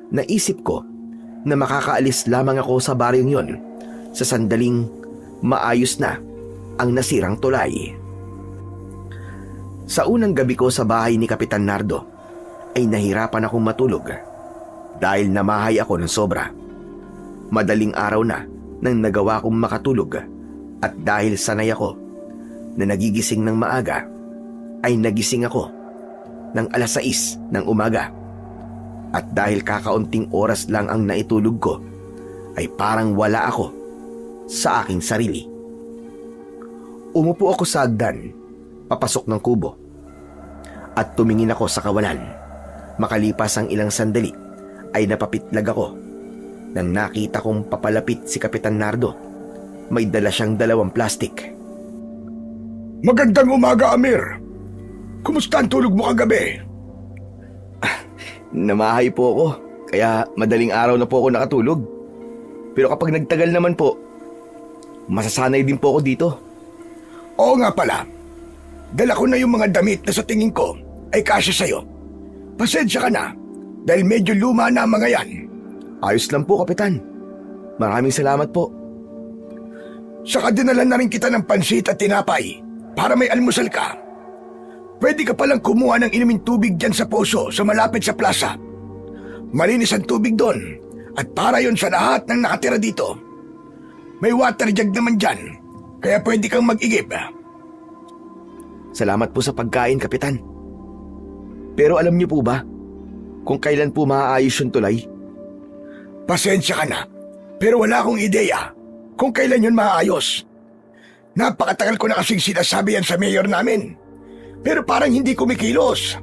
Naisip ko na makakaalis lamang ako sa baryong yon sa sandaling maayos na ang nasirang tulay. Sa unang gabi ko sa bahay ni Kapitan Nardo ay nahirapan akong matulog dahil namahay ako ng sobra. Madaling araw na nang nagawa kong makatulog At dahil sanay ako na nagigising ng maaga, ay nagising ako ng 6:00 ng umaga. At dahil kakaunting oras lang ang naitulog ko, ay parang wala ako sa aking sarili. Umupo ako sa hagdan, papasok ng kubo, at tumingin ako sa kawalan. Makalipas ang ilang sandali, ay napapitlag ako nang nakita kong papalapit si Kapitan Nardo. May dala siyang 2 plastik. Magandang umaga, Amir. Kumusta ang tulog mo kagabi? Namahay po ako, kaya madaling araw na po ako nakatulog. Pero kapag nagtagal naman po, masasanay din po ako dito. Oo nga pala. Dala ko na yung mga damit na sa tingin ko ay kasya sa'yo. Pasensya ka na dahil medyo luma na ang mga yan. Ayos lang po, Kapitan. Maraming salamat po. Saka dinala na rin kita ng pansit at tinapay para may almusal ka. Pwede ka palang kumuha ng inuming tubig dyan sa poso sa malapit sa plaza. Malinis ang tubig doon at para yon sa lahat ng nakatira dito. May water jug naman dyan, kaya pwede kang mag-igib. Salamat po sa pagkain, Kapitan. Pero alam niyo po ba kung kailan po maaayos yung tulay? Pasensya ka na, pero wala akong ideya kung kailan yun maayos. Napakatagal ko na kasing sinasabi yan sa mayor namin, pero parang hindi kumikilos.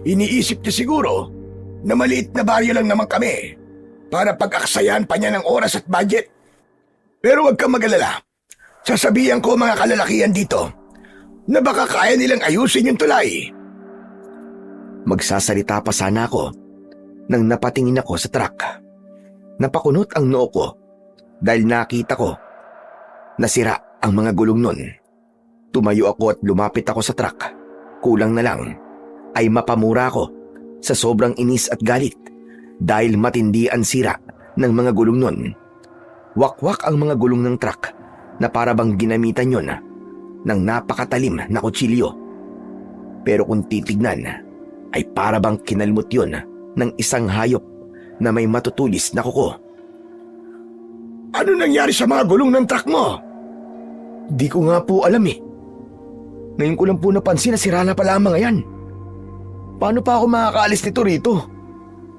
Iniisip niya siguro na maliit na baryo lang naman kami para pag-aksayan pa niya ng oras at budget. Pero huwag kang mag-alala. Sasabihan ko mga kalalakihan dito na baka kaya nilang ayusin yung tulay. Magsasalita pa sana ako nang napatingin ako sa truck. Napakunot ang noo ko dahil nakita ko na sira ang mga gulong nun. Tumayo ako at lumapit ako sa truck. Kulang na lang ay mapamura ko sa sobrang inis at galit dahil matindi ang sira ng mga gulong nun. Wakwak ang mga gulong ng truck na para bang ginamitan yun ng napakatalim na kutsilyo. Pero kung titignan ay para bang kinalmot yun ng isang hayop na may matutulis na kuko. Ano nangyari sa mga gulong ng truck mo? Di ko nga po alam eh. Ngayon ko lang po napansin na sira na pala ang mga yan. Paano pa ako makakaalis nito rito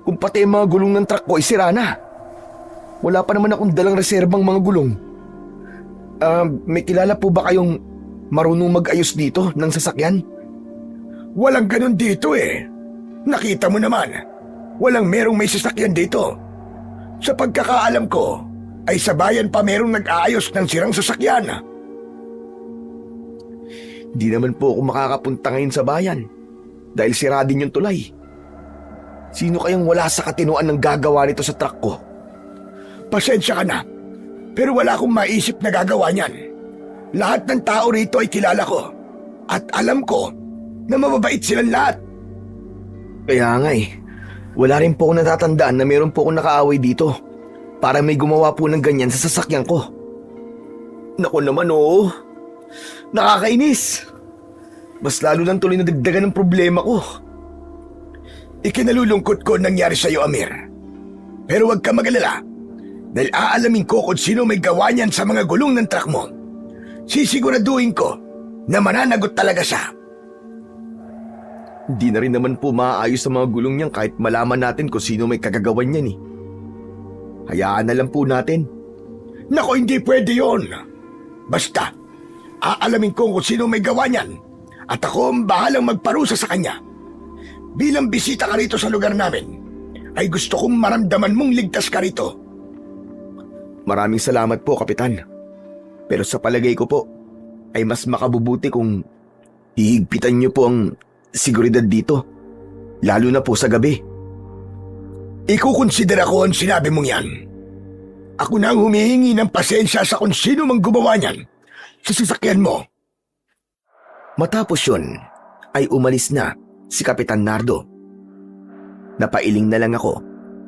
kung pati ang mga gulong ng truck ko ay sira na? Wala pa naman akong dalang reserbang mga gulong. May kilala po ba kayong marunong mag-ayos dito ng sasakyan? Walang ganun dito eh. Nakita mo naman, walang merong may sasakyan dito. Sa pagkakaalam ko, ay sa bayan pa merong nag-aayos ng sirang sasakyan. Di naman po ako makakapunta ngayon sa bayan dahil sira din yung tulay. Sino kayang wala sa katinoan ng gagawa nito sa truck ko? Pasensya ka na, pero wala akong maisip na gagawa niyan. Lahat ng tao rito ay kilala ko at alam ko na mababait silang lahat. Kaya nga eh, wala rin po akong natatandaan na meron po akong nakaaway dito para may gumawa po ng ganyan sa sasakyan ko. Naku naman oo, nakakainis. Mas lalo lang tuloy na dagdagan ng problema ko. Ikinalulungkot ko nangyari sa'yo, Amir. Pero huwag ka mag-alala dahil aalamin ko kung sino may gawa niyan sa mga gulong ng truck mo. Sisiguraduhin ko na mananagot talaga siya. Hindi na rin naman po maaayos sa mga gulong niyan kahit malaman natin kung sino may kagagawan niyan eh. Hayaan na lang po natin. Nako, hindi pwede yon. Basta, aalamin ko kung sino may gawa niyan at ako ang bahalang magparusa sa kanya. Bilang bisita ka rito sa lugar namin, ay gusto kong maramdaman mong ligtas ka rito. Maraming salamat po, Kapitan. Pero sa palagay ko po, ay mas makabubuti kung hihigpitan niyo po ang seguridad dito, lalo na po sa gabi. Ikukonsidera ko ang sinabi mong yan. Ako na ang humihingi ng pasensya sa kung sino mang gumawa niyan sa sasakyan mo. Matapos yun, ay umalis na si Kapitan Nardo. Napailing na lang ako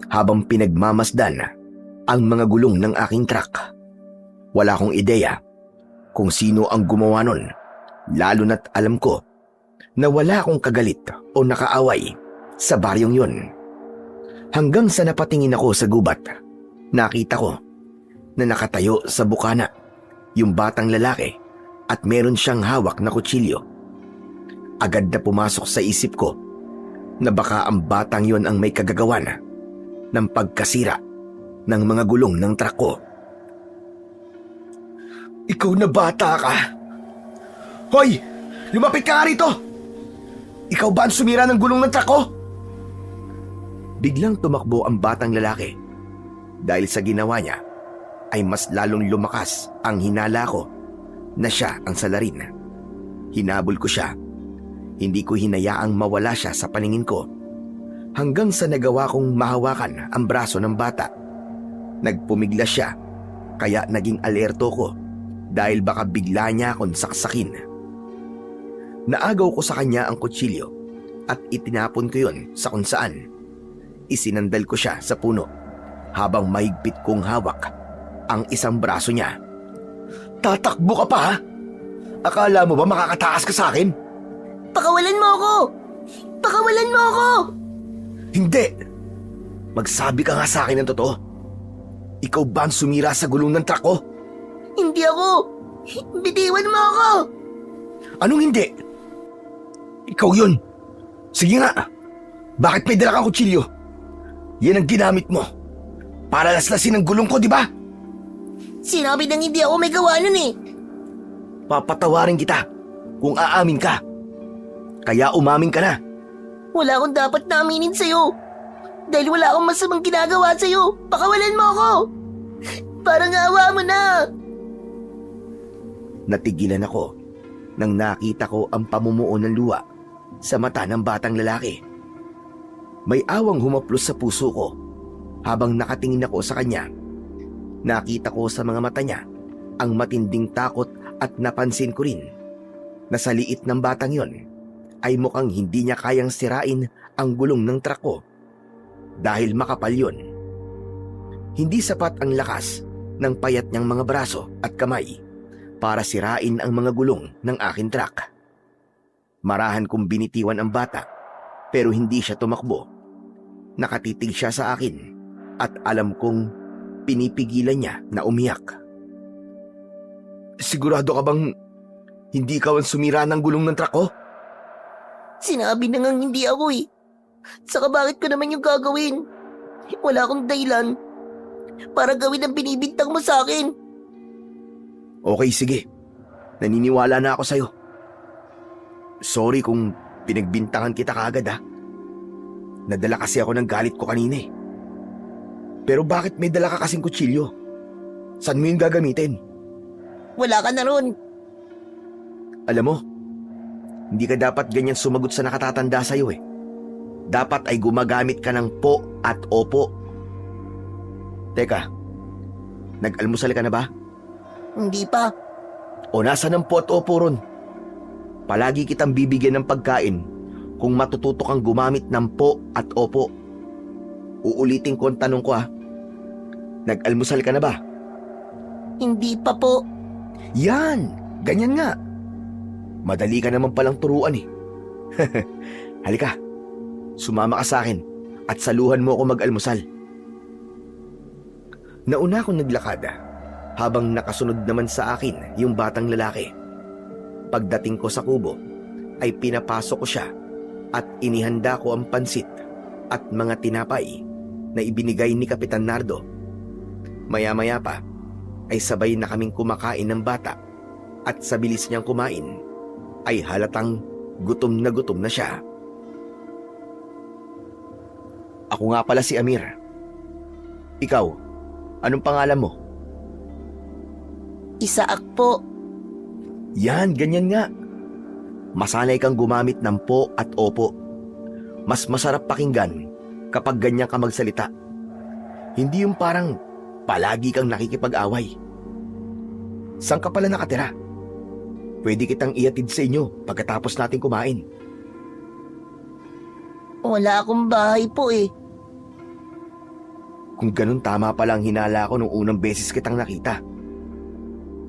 habang pinagmamasdan ang mga gulong ng aking truck. Wala akong ideya kung sino ang gumawa nun, lalo na't alam ko na wala akong kagalit o nakaaway sa baryong yun. Hanggang sa napatingin ako sa gubat, nakita ko na nakatayo sa bukana yung batang lalaki at meron siyang hawak na kutsilyo. Agad na pumasok sa isip ko na baka ang batang yon ang may kagagawan ng pagkasira ng mga gulong ng truck ko. Ikaw na bata ka! Hoy! Lumapit ka nga rito! Ikaw ba ang sumira ng gulong ng truck ko? Biglang tumakbo ang batang lalaki. Dahil sa ginawa niya, ay mas lalong lumakas ang hinala ko na siya ang salarin. Hinabol ko siya. Hindi ko hinayaang mawala siya sa paningin ko hanggang sa nagawa kong mahawakan ang braso ng bata. Nagpumigla siya kaya naging alerto ko dahil baka bigla niya akong saksakin. Naagaw ko sa kanya ang kutsilyo at itinapon ko yon sa kung saan. Isinandal ko siya sa puno habang mahigpit kong hawak ang isang braso niya. Tatakbo ka pa ha? Akala mo ba makakataas ka sa akin? Pakawalan mo ako! Pakawalan mo ako! Hindi! Magsabi ka nga sa akin ng totoo. Ikaw ba ang sumira sa gulong ng truck ko? Hindi ako! Bitiwan mo ako! Anong hindi? Ikaw yun! Sige nga! Bakit may dala kang kutsilyo? Yan ang ginamit mo para laslasin ang gulong ko, di ba? Sinabi nang hindi ako may gawa nun eh! Papatawarin kita kung aamin ka. Kaya umamin ka na. Wala akong dapat na aminin sa'yo. Dahil wala akong masamang ginagawa sa'yo. Pakawalan mo ako! Parang awa mo na! Natigilan ako nang nakita ko ang pamumuo ng luha sa mata ng batang lalaki. May awang humaplos sa puso ko habang nakatingin ako sa kanya. Nakita ko sa mga mata niya ang matinding takot at napansin ko rin na sa liit ng batang yon ay mukhang hindi niya kayang sirain ang gulong ng truck ko dahil makapal yon. Hindi sapat ang lakas ng payat niyang mga braso at kamay para sirain ang mga gulong ng aking truck. Marahan kong binitiwan ang bata pero hindi siya tumakbo. Nakatitig siya sa akin at alam kong pinipigilan niya na umiyak. Sigurado ka bang hindi ikaw ang sumira ng gulong ng truck ko? Sinabi na ngang hindi ako eh. Saka bakit ko naman yung gagawin? Wala akong dahilan para gawin ang binibintang mo sa akin. Okay, sige. Naniniwala na ako sa'yo. Sorry kung pinagbintangan kita kaagad ha. Nadala kasi ako ng galit ko kanina eh. Pero bakit may dala ka kasing kutsilyo? Saan mo yung gagamitin? Wala ka na ron. Alam mo, hindi ka dapat ganyan sumagot sa nakatatanda sa'yo eh. Dapat ay gumagamit ka ng po at opo. Teka, nag-almusal ka na ba? Hindi pa. O nasaan ang po at opo ron? Palagi kitang bibigyan ng pagkain kung matututo kang gumamit ng po at opo. Uulitin ko ang tanong ko ha. Nag-almusal ka na ba? Hindi pa po. Yan! Ganyan nga. Madali ka naman palang turuan eh. Halika, sumama ka sa akin at saluhan mo ako mag-almusal. Nauna akong naglakad habang nakasunod naman sa akin yung batang lalaki. Pagdating ko sa kubo ay pinapasok ko siya at inihanda ko ang pansit at mga tinapay na ibinigay ni Kapitan Nardo. Maya-maya pa ay sabay na kaming kumakain ng bata at sa bilis niyang kumain ay halatang gutom na siya. Ako nga pala si Amir. Ikaw, anong pangalan mo? Isaak po. Yan, ganyan nga. Masanay kang gumamit ng po at opo. Mas masarap pakinggan kapag ganyan ka magsalita. Hindi yung parang palagi kang nakikipag-away. Saan ka pala nakatira? Pwede kitang ihatid sa inyo pagkatapos natin kumain. Wala akong bahay po eh. Kung ganun, tama pala ang hinala ko nung unang beses kitang nakita.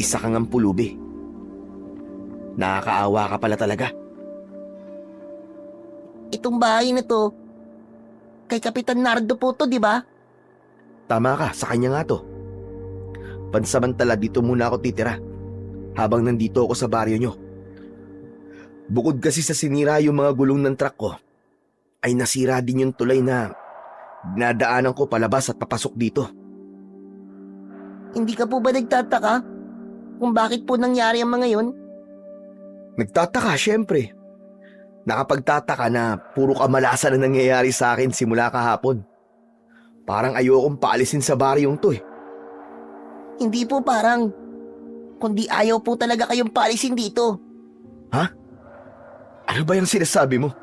Isa kang ang pulubi. Nakakaawa ka pala talaga. Itong bahay na to, kay Kapitan Nardo po to, di ba? Tama ka, sa kanya nga to. Pansamantala dito muna ako titira habang nandito ako sa baryo nyo. Bukod kasi sa sinira yung mga gulong ng truck ko, ay nasira din yung tulay na dinadaanan ko palabas at papasok dito. Hindi ka po ba nagtataka kung bakit po nangyari ang mga yon? Nagtataka, syempre. Nakapagtataka na puro kamalasan na nangyayari sa akin simula kahapon. Parang ayokong paalisin sa baryong to eh. Hindi po parang, kundi ayaw po talaga kayong paalisin dito. Ha? Ano ba yung sinasabi mo?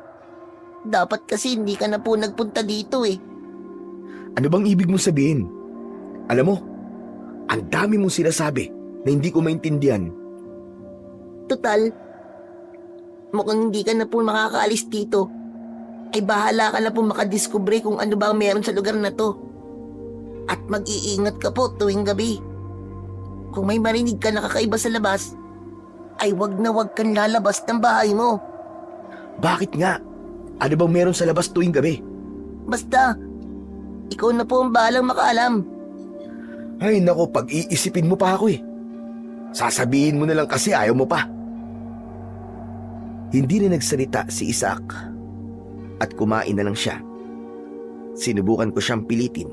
Dapat kasi hindi ka na po nagpunta dito eh. Ano bang ibig mong sabihin? Alam mo, ang dami mong sinasabi na hindi ko maintindihan. Total, mukhang hindi ka na po makakaalis dito. Ay bahala ka na po makadiskubre kung ano ba ang meron sa lugar na to. At mag-iingat ka po tuwing gabi. Kung may marinig ka na kakaiba sa labas, ay wag na wag kang lalabas ng bahay mo. Bakit nga? Ano bang meron sa labas tuwing gabi? Basta, ikaw na po ang bahalang makaalam. Ay nako, pag-iisipin mo pa ako eh. Sasabihin mo na lang kasi ayaw mo pa. Hindi na nagsalita si Isaac at kumain na lang siya. Sinubukan ko siyang pilitin,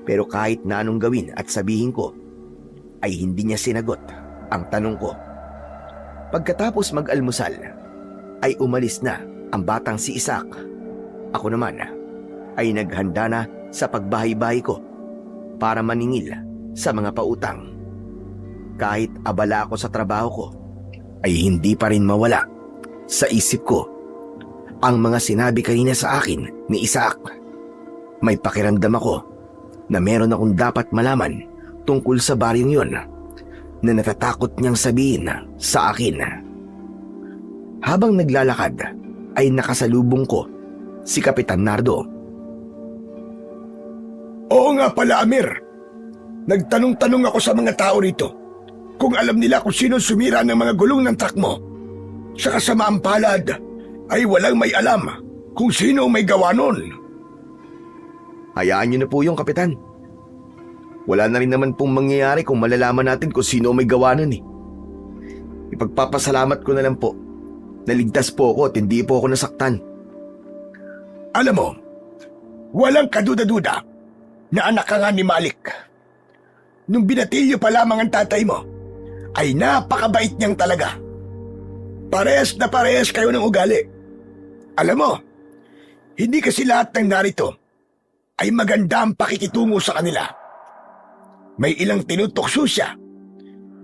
pero kahit na anong gawin at sabihin ko, ay hindi niya sinagot ang tanong ko. Pagkatapos mag-almusal, ay umalis na ang batang si Isaac. Ako naman ay naghanda na sa pagbahay-bahay ko para maningil sa mga pautang. Kahit abala ako sa trabaho ko, ay hindi pa rin mawala sa isip ko ang mga sinabi kanina sa akin ni Isaac. May pakiramdam ako na meron akong dapat malaman tungkol sa baryong yon na natatakot niyang sabihin sa akin. Habang naglalakad ay nakasalubong ko si Kapitan Nardo. Oo nga pala, Amir. Nagtanong-tanong ako sa mga tao rito kung alam nila kung sino sumira ng mga gulong ng truck mo. Sa kasamaang palad ay walang may alam kung sino may gawa nun. Hayaan niyo na po yung Kapitan. Wala na rin naman pong mangyayari kung malalaman natin kung sino may gawa nun eh. Ipagpapasalamat ko na lang po. Naligtas po ako at hindi po ako nasaktan. Alam mo, walang kaduda-duda na anak ka nga ni Malik. Nung binatilyo pa lamang ang tatay mo, ay napakabait niyang talaga. Parehas na parehas kayo ng ugali. Alam mo, hindi kasi lahat ng narito ay maganda ang pakikitungo sa kanila. May ilang tinutokso siya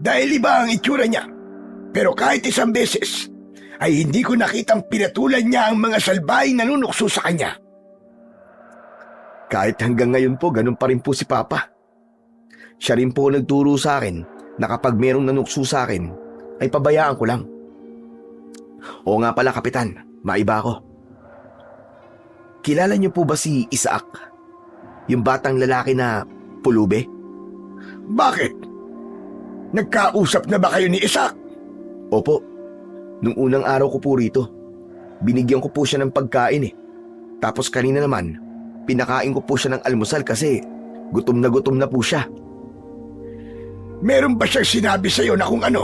dahil iba ang itsura niya. Pero kahit isang beses, ay hindi ko nakitang pinatulan niya ang mga salbahay na nunukso sa kanya. Kahit hanggang ngayon po, ganun pa rin po si Papa. Siya rin po nagturo sa akin na kapag merong nanukso sa akin, ay pabayaan ko lang. Oo nga pala, Kapitan, maiba ako. Kilala niyo po ba si Isaac? Yung batang lalaki na pulube? Bakit? Nagkausap na ba kayo ni Isaac? Opo. Nung unang araw ko po rito, binigyan ko po siya ng pagkain eh. Tapos kanina naman, pinakain ko po siya ng almusal kasi gutom na po siya. Meron ba siyang sinabi sa'yo na kung ano?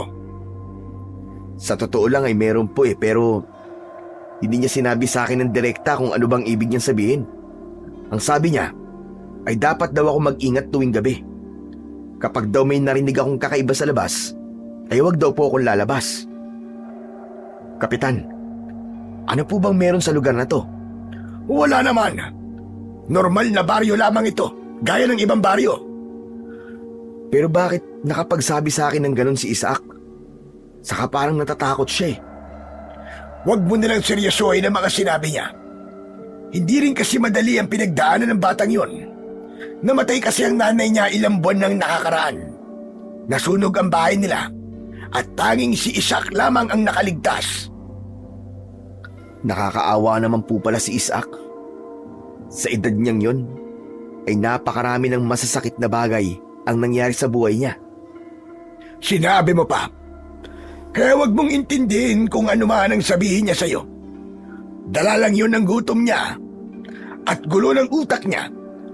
Sa totoo lang ay meron po eh, pero hindi niya sinabi sa akin ng direkta kung ano bang ibig niyang sabihin. Ang sabi niya ay dapat daw ako mag-ingat tuwing gabi. Kapag daw may narinig akong kakaiba sa labas, ay wag daw po akong lalabas. Kapitan, ano po bang meron sa lugar na to? Wala naman. Normal na baryo lamang ito, gaya ng ibang baryo. Pero bakit nakapagsabi sa akin ng ganun si Isaac? Saka parang natatakot siya eh. Huwag mo nilang seryosohin ang mga sinabi niya. Hindi rin kasi madali ang pinagdaanan ng batang yon. Namatay kasi ang nanay niya ilang buwan nang nakakaraan. Nasunog ang bahay nila at tanging si Isaac lamang ang nakaligtas. Nakakaawa naman po pala si Isaac. Sa edad niyang yon, ay napakarami ng masasakit na bagay ang nangyari sa buhay niya. Sinabi mo pa. Kaya wag mong intindihin kung ano man ang sabihin niya sa'yo. Dala lang yun ng gutom niya at gulo ng utak niya.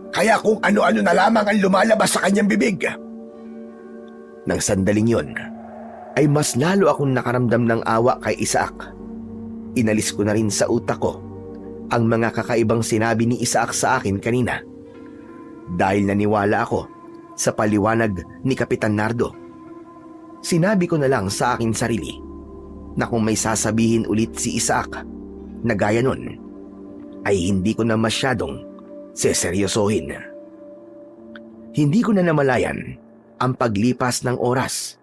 Kaya kung ano-ano na lamang ang lumalabas sa kanyang bibig. Nang sandaling yon, ay mas lalo akong nakaramdam ng awa kay Isaac. Inalis ko na rin sa utak ko ang mga kakaibang sinabi ni Isaac sa akin kanina. Dahil naniwala ako sa paliwanag ni Kapitan Nardo, sinabi ko na lang sa akin sarili na kung may sasabihin ulit si Isaac na gaya nun, ay hindi ko na masyadong seseryosohin. Hindi ko na namalayan ang paglipas ng oras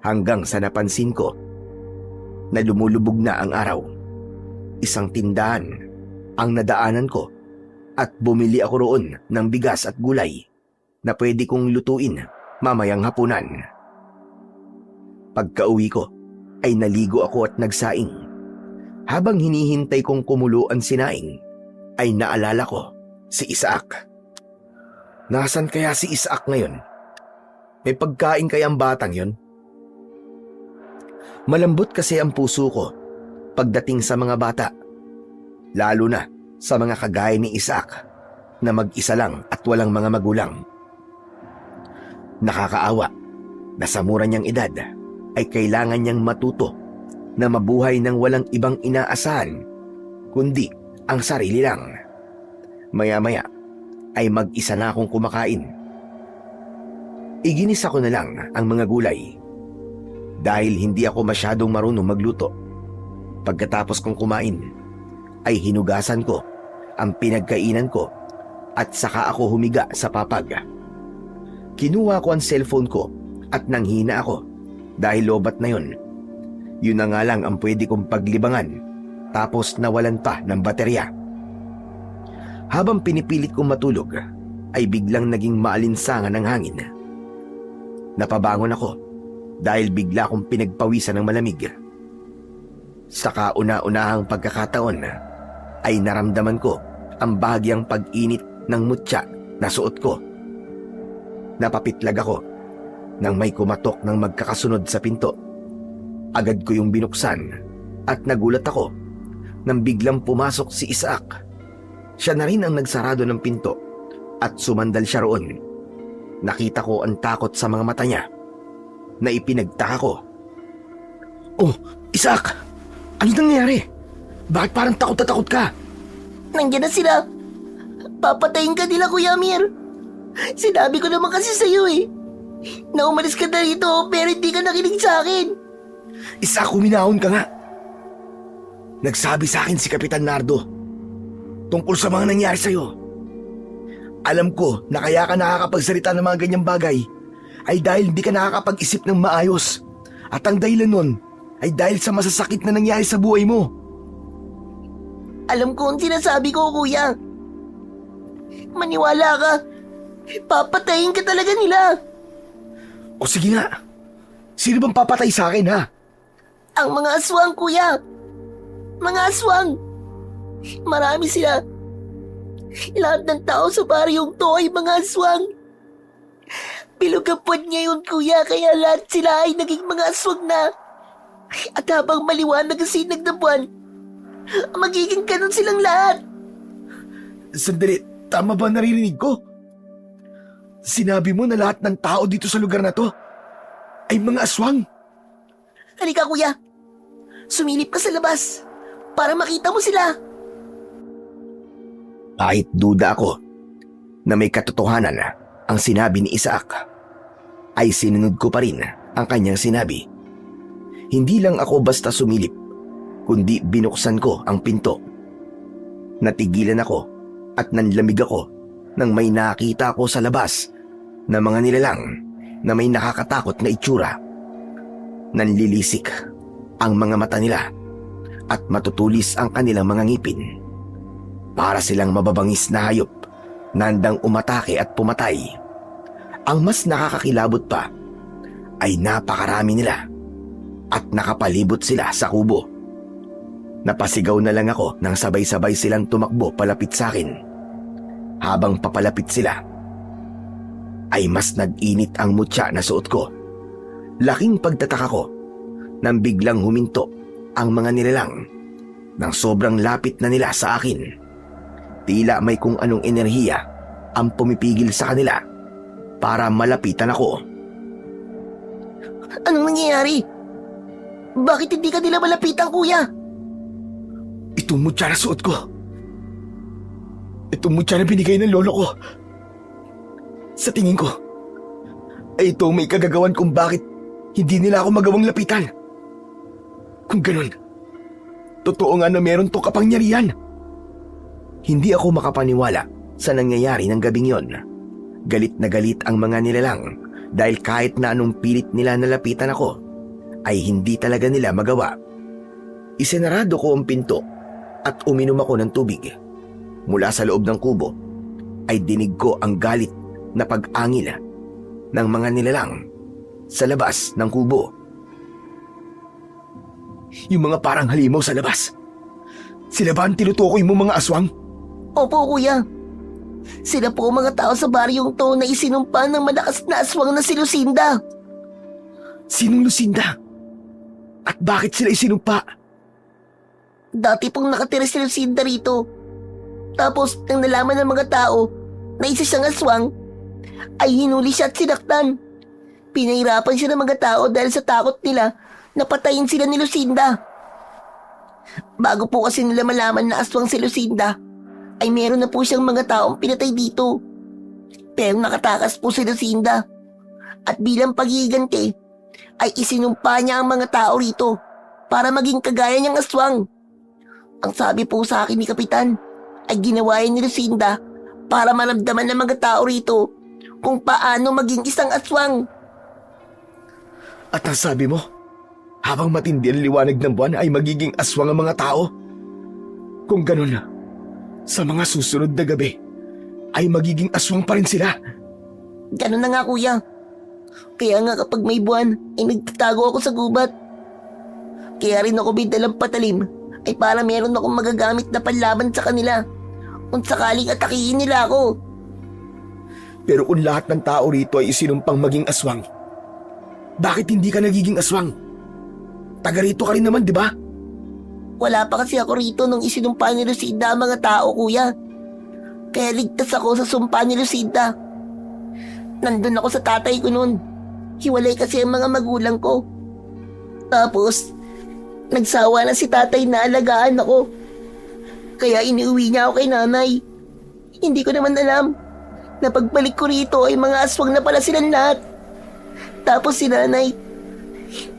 hanggang sa napansin ko na lumulubog na ang araw. Isang tindahan ang nadaanan ko at bumili ako roon ng bigas at gulay na pwede kong lutuin mamayang hapunan. Pagka-uwi ko ay naligo ako at nagsaing. Habang hinihintay kong kumulo ang sinaing, ay naalala ko si Isaac. Nasaan kaya si Isaac ngayon? May pagkain kaya ang batang yon? Malambot kasi ang puso ko pagdating sa mga bata, lalo na sa mga kagaya ni Isaac na mag-isa lang at walang mga magulang. Nakakaawa na sa mura niyang edad ay kailangan niyang matuto na mabuhay ng walang ibang inaasahan kundi ang sarili lang. Maya-maya ay mag-isa na akong kumakain. Iginisa ko na lang ang mga gulay dahil hindi ako masyadong marunong magluto. Pagkatapos kong kumain ay hinugasan ko ang pinagkainan ko at saka ako humiga sa papag. Kinuha ko ang cellphone ko at nanghina ako dahil lobat na yun. Yun na nga lang ang pwede kong paglibangan tapos nawalan pa ng baterya. Habang pinipilit kong matulog ay biglang naging maalinsangan ang hangin. Napabangon ako dahil bigla akong pinagpawisan ng malamig. Sa kauna-unahang pagkakataon ay naramdaman ko ang bahagyang pag-init ng mutya na suot ko. Napapitlag ako nang may kumatok ng magkakasunod sa pinto. Agad ko yung binuksan at nagulat ako nang biglang pumasok si Isaac. Siya na rin ang nagsarado ng pinto at sumandal siya roon. Nakita ko ang takot sa mga mata niya na ipinagtaka ko. "Oh, Isaac! Ano nangyayari? Bakit parang takot na takot ka?" Nandiyan na sila. Papatayin ka nila, Kuya Amir. Sinabi ko naman kasi sa'yo eh, na umalis ka na rito pero hindi ka nakinig sa akin. Isaac, huminahon ka nga. Nagsabi sa akin si Kapitan Nardo tungkol sa mga nangyari sa'yo. Alam ko na kaya ka nakakapagsalita ng mga ganyang bagay ay dahil hindi ka nakakapag-isip ng maayos. At ang dahilan nun ay dahil sa masasakit na nangyari sa buhay mo. Alam ko ang sinasabi ko, Kuya. Maniwala ka. Papatayin ka talaga nila. O sige nga, sino bang papatay sa akin, ha? Ang mga aswang, Kuya. Mga aswang. Marami sila. Lahat ng tao sa baryong to ay mga aswang. Bilugapod ngayon, Kuya, kaya lahat sila ay naging mga aswang na. At habang maliwanag ang sinag ng buwan, magiging ganun silang lahat. Sandali, tama ba naririnig ko? Sinabi mo na lahat ng tao dito sa lugar na to ay mga aswang. Halika, Kuya. Sumilip ka sa labas para makita mo sila. Kahit duda ako na may katotohanan ang sinabi ni Isaac, ay sinunod ko pa rin ang kanyang sinabi. Hindi lang ako basta sumilip, kundi binuksan ko ang pinto. Natigilan ako at nanlamig ako nang may nakita ko sa labas na mga nilalang na may nakakatakot na itsura. Nanlilisik ang mga mata nila at matutulis ang kanilang mga ngipin. Para silang mababangis na hayop na handang umatake at pumatay. Ang mas nakakakilabot pa ay napakarami nila at nakapalibot sila sa kubo. Napasigaw na lang ako nang sabay-sabay silang tumakbo palapit sa akin. Habang papalapit sila, ay mas nag-init ang mutya na suot ko. Laking pagtataka ko nang biglang huminto ang mga nilalang nang sobrang lapit na nila sa akin. Tila may kung anong enerhiya ang pumipigil sa kanila para malapitan ako. Anong nangyayari? Bakit hindi ka nila malapitan, kuya? Itong mutya na suot ko. Itong mutya na binigay ng lolo ko. Sa tingin ko, ay ito may kagagawan kung bakit hindi nila ako magawang lapitan. Kung ganun, totoo nga na meron to kapangyarihan. Hindi ako makapaniwala sa nangyayari ng gabing yon. Galit na galit ang mga nilalang dahil kahit na anong pilit nila nalapitan ako, ay hindi talaga nila magawa. Isinarado ko ang pinto at uminom ako ng tubig. Mula sa loob ng kubo ay dinig ko ang galit na pag-angil ng mga nilalang sa labas ng kubo. Yung mga parang halimaw sa labas. Sila ba ang tinutukoy mo mga aswang? Opo, kuya. Sila po ang mga tao sa baryong to na isinumpa ng malakas na aswang na si Lucinda. Sinong Lucinda? At bakit sila isinumpa? Dati pong nakatira si Lucinda rito. Tapos, nang nalaman ng mga tao na isa siyang aswang, ay hinuli siya at sinaktan. Pinahirapan siya ng mga tao dahil sa takot nila na patayin sila ni Lucinda. Bago po kasi nila malaman na aswang si Lucinda, ay meron na po siyang mga taong pinatay dito. Pero nakatakas po si Lucinda. At bilang paghihiganti, ay isinumpa niya ang mga tao rito para maging kagaya niyang aswang. Ang sabi po sa akin ni Kapitan, ay ginawa ni Lucinda para maramdaman ng mga tao rito kung paano maging isang aswang. At ang sabi mo, habang matindi ang liwanag ng buwan ay magiging aswang ang mga tao? Kung ganun na, sa mga susunod na gabi, ay magiging aswang pa rin sila. Ganun na nga, kuya. Kaya nga kapag may buwan, ay nagtatago ako sa gubat. Kaya rin ako bidalang patalim, ay para meron akong magagamit na panlaban sa kanila kung sakaling atakihin nila ako. Pero kung lahat ng tao rito ay isinumpang maging aswang, bakit hindi ka nagiging aswang? Taga rito ka rin naman, di ba? Wala pa kasi ako rito nung isinumpa ni Lucinda ang mga tao, kuya. Kaya ligtas ako sa sumpa ni Lucinda. Nandun ako sa tatay ko noon. Hiwalay kasi ang mga magulang ko. Tapos, nagsawa na si tatay na alagaan ako. Kaya iniuwi niya ako kay nanay. Hindi ko naman alam na pagbalik ko rito ay mga aswang na pala silang lahat. Tapos si nanay,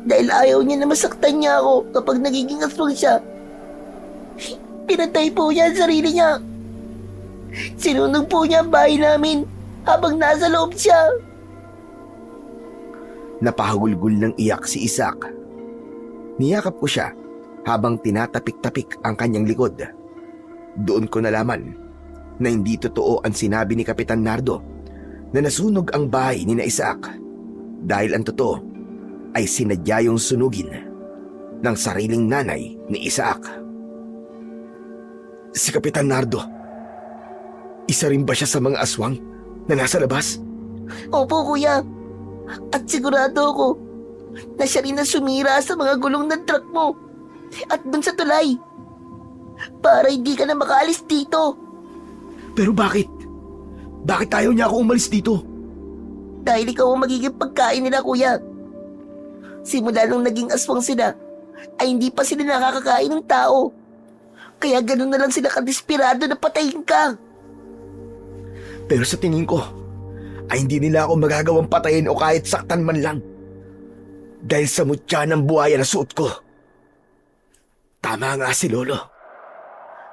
dahil ayaw niya na masaktan niya ako kapag nagiging aswang siya, pinatay po niya ang sarili niya. Sinunog po niya ang bahay namin habang nasa loob siya. Napahagulgul ng iyak si Isaac. Niyakap ko siya habang tinatapik-tapik ang kanyang likod. Doon ko nalaman na hindi totoo ang sinabi ni Kapitan Nardo na nasunog ang bahay ni na Isaac, dahil ang totoo ay sinadya yung sunugin ng sariling nanay ni Isaac. Si Kapitan Nardo, isa rin ba siya sa mga aswang na nasa labas? Opo, kuya. At sigurado ako na siya rin ang sumira sa mga gulong ng truck mo at dun sa tulay para hindi ka na makaalis dito. Pero bakit? Bakit ayaw niya ako umalis dito? Dahil ikaw ang magiging pagkain nila, kuya. Simula nung naging aswang sila, ay hindi pa sila nakakakain ng tao. Kaya ganun na lang sila kadesperado na patayin ka. Pero sa tingin ko, ay hindi nila ako magagawang patayin o kahit saktan man lang. Dahil sa mutya ng buhaya na suot ko. Tama nga si Lolo.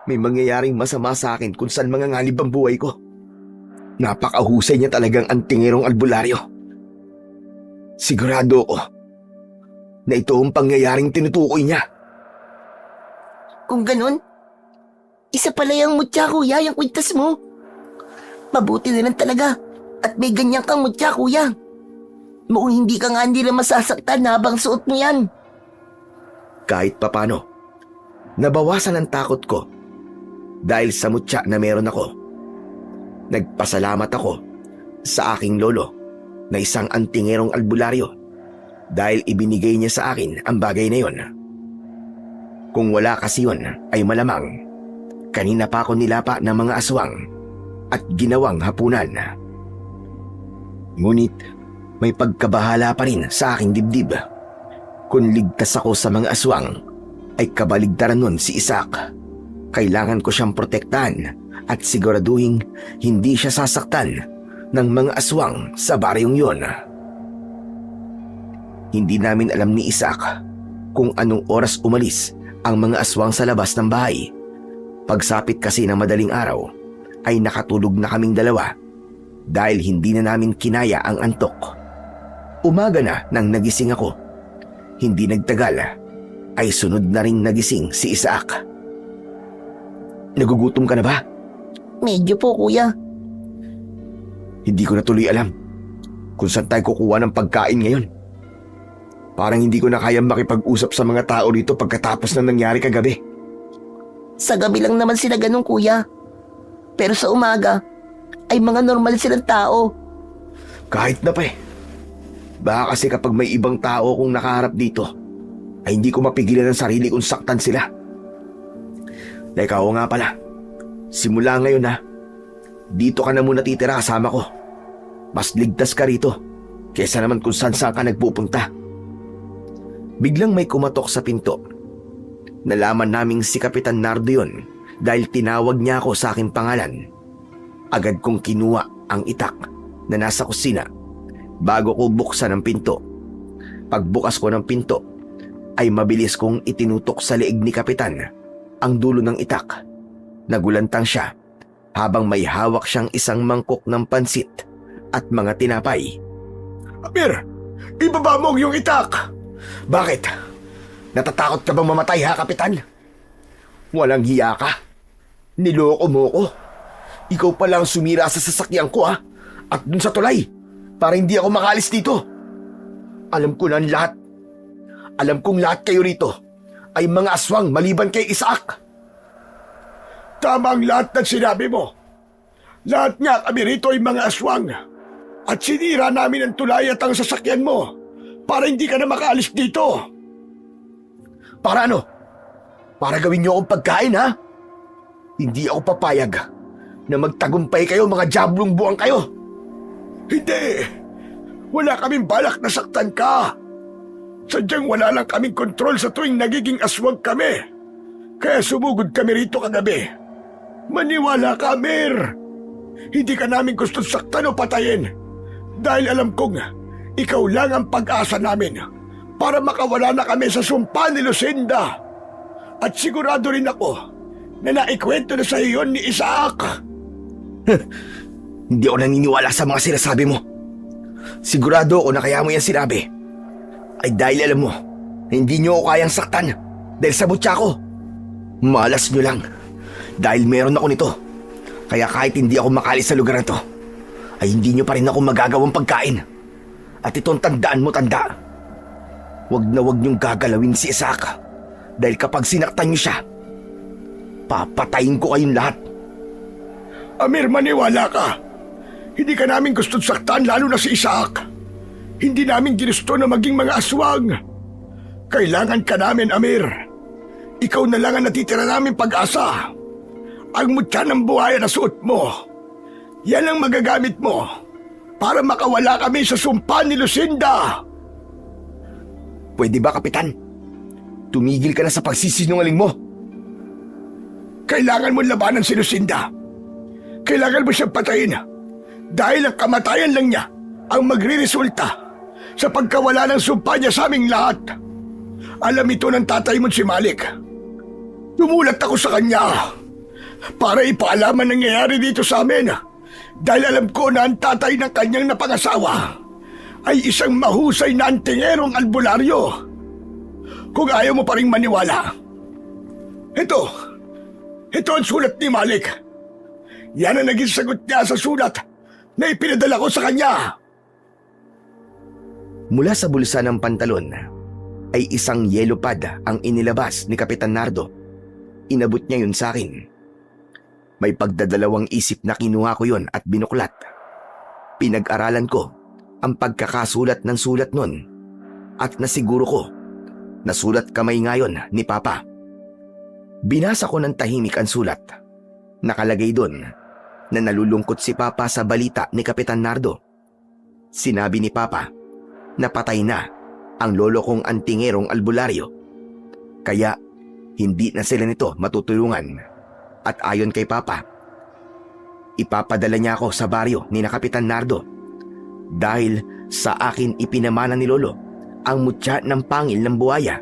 May mangyayaring masama sa akin kung saan manganganib ang buhay ko. Napakahusay niya talagang antingerong albularyo. Sigurado ako na ito ang pangyayaring tinutukoy niya. Kung ganun, isa pala yung mutya, kuya, yung kwintas mo. Mabuti na lang talaga at may ganyan kang mutya, kuya. Mukhang hindi ka nga nila masasaktan habang suot mo yan. Kahit papano, nabawasan ang takot ko dahil sa mutya na meron ako. Nagpasalamat ako sa aking lolo na isang antingerong albularyo dahil ibinigay niya sa akin ang bagay na yon. Kung wala kasi yon ay malamang kanina pa ako nilapa ng mga aswang at ginawang hapunan. Ngunit May pagkabahala pa rin sa aking dibdib. Kung ligtas ako sa mga aswang, ay kabaligtaran nun si Isaac. Kailangan ko siyang protektahan at siguraduhin hindi siya sasaktan ng mga aswang sa baryong yon. Hindi namin alam ni Isaac kung anong oras umalis ang mga aswang sa labas ng bahay. Pagsapit kasi ng madaling araw ay nakatulog na kaming dalawa dahil hindi na namin kinaya ang antok. Umaga na nang nagising ako. Hindi nagtagal ay sunod na ring nagising si Isaac. Nagugutom ka na ba? Medyo po, kuya. Hindi ko na tuloy alam kung saan tayo kukuha ng pagkain ngayon. Parang hindi ko na kayang makipag-usap sa mga tao dito pagkatapos ng nangyari kagabi. Sa gabi lang naman sila ganun, kuya. Pero sa umaga, ay mga normal silang tao. Kahit na pa eh. Baka kasi kapag may ibang tao kung nakaharap dito, ay hindi ko mapigilan ang sarili kung saktan sila. Ikaw nga pala, simula ngayon na, dito ka na muna titira kasama ko. Mas ligtas ka rito, kesa naman kung saan ka nagpupunta. Biglang may kumatok sa pinto. Nalaman naming si Kapitan Nardo yun dahil tinawag niya ako sa aking pangalan. Agad kong kinuha ang itak na nasa kusina bago ko buksan ang pinto. Pagbukas ko ng pinto ay mabilis kong itinutok sa leeg ni Kapitan ang dulo ng itak. Nagulantang siya habang may hawak siyang isang mangkok ng pansit at mga tinapay. Amir, ibaba mo yung itak! Bakit? Natatakot ka bang mamatay ha, Kapitan? Walang hiya ka. Niloko mo ko. Ikaw pa lang sumira sa sasakyan ko ha, at dun sa tulay, para hindi ako makaalis dito. Alam ko na ang lahat. Alam kong lahat kayo rito ay mga aswang maliban kay Isaac. Tama ang lahat ng sinabi mo. Lahat nga kami rito ay mga aswang. At sinira namin ang tulay at ang sasakyan mo para hindi ka na makaalis dito. Para ano? Para gawin niyo akong pagkain ha? Hindi ako papayag na magtagumpay kayo, mga diablong buwang kayo. Hindi. Wala kaming balak na saktan ka. Sadyang wala lang kaming kontrol sa tuwing nagiging aswang kami. Kaya sumugod kami rito kagabi. Maniwala ka, Amir. Hindi ka namin gusto saktan o patayin. Dahil alam kong ikaw lang ang pag-asa namin para makawala na kami sa sumpa ni Lucinda. At sigurado rin ako na naikwento na sa iyo ni Isaac. Hindi ako naniniwala sa mga sinasabi mo. Sigurado ako na kaya mo yan sinabi ay dahil alam mo na hindi niyo ako kayang saktan dahil sa butya ko. Malas niyo lang dahil meron ako nito. Kaya kahit hindi ako makalis sa lugar na to, ay hindi niyo pa rin ako magagawang pagkain. At itong tandaan mo, tanda. Huwag na huwag niyong gagalawin si Isaac dahil kapag sinaktan niyo siya, papatayin ko kayong lahat. Amir, maniwala ka. Hindi ka namin gusto saktan, lalo na si Isaac. Hindi namin ginusto na maging mga aswang. Kailangan ka namin, Amir. Ikaw na lang ang natitira namin pag-asa. Ang mutya ng buhaya na suot mo, yan ang magagamit mo para makawala kami sa sumpa ni Lucinda. Pwede ba, Kapitan? Tumigil ka na sa pagsisinungaling mo. Kailangan mo labanan si Lucinda. Kailangan mo siyang patayin dahil ang kamatayan lang niya ang magre-resulta sa pagkawala ng sumpa niya sa aming lahat. Alam ito ng tatay mo si Malik. Tumulat ako sa kanya para ipaalaman nangyayari dito sa amin dahil alam ko na ang tatay ng kanyang napangasawa ay isang mahusay na antingerong albularyo. Kung ayaw mo pa ring maniwala, ito ang sulat ni Malik. Yan ang naging sagot niya sa sulat na ipinadala ko sa kanya. Mula sa bulsa ng pantalon ay isang yellow pad ang inilabas ni Kapitan Nardo. Inabot niya yun sa akin. May pagdadalawang isip na kinuha ko yon at binuklat. Pinag-aralan ko ang pagkakasulat ng sulat nun at nasiguro ko na sulat kamay ngayon ni Papa. Binasa ko ng tahimik ang sulat. Nakalagay doon na nalulungkot si Papa sa balita ni Kapitan Nardo. Sinabi ni Papa na patay na ang lolo kong antingerong albularyo. Kaya hindi na sila nito matutulungan. At ayon kay Papa, ipapadala niya ako sa baryo ni na Kapitan Nardo dahil sa akin ipinamana ni lolo ang mutya ng pangil ng buhaya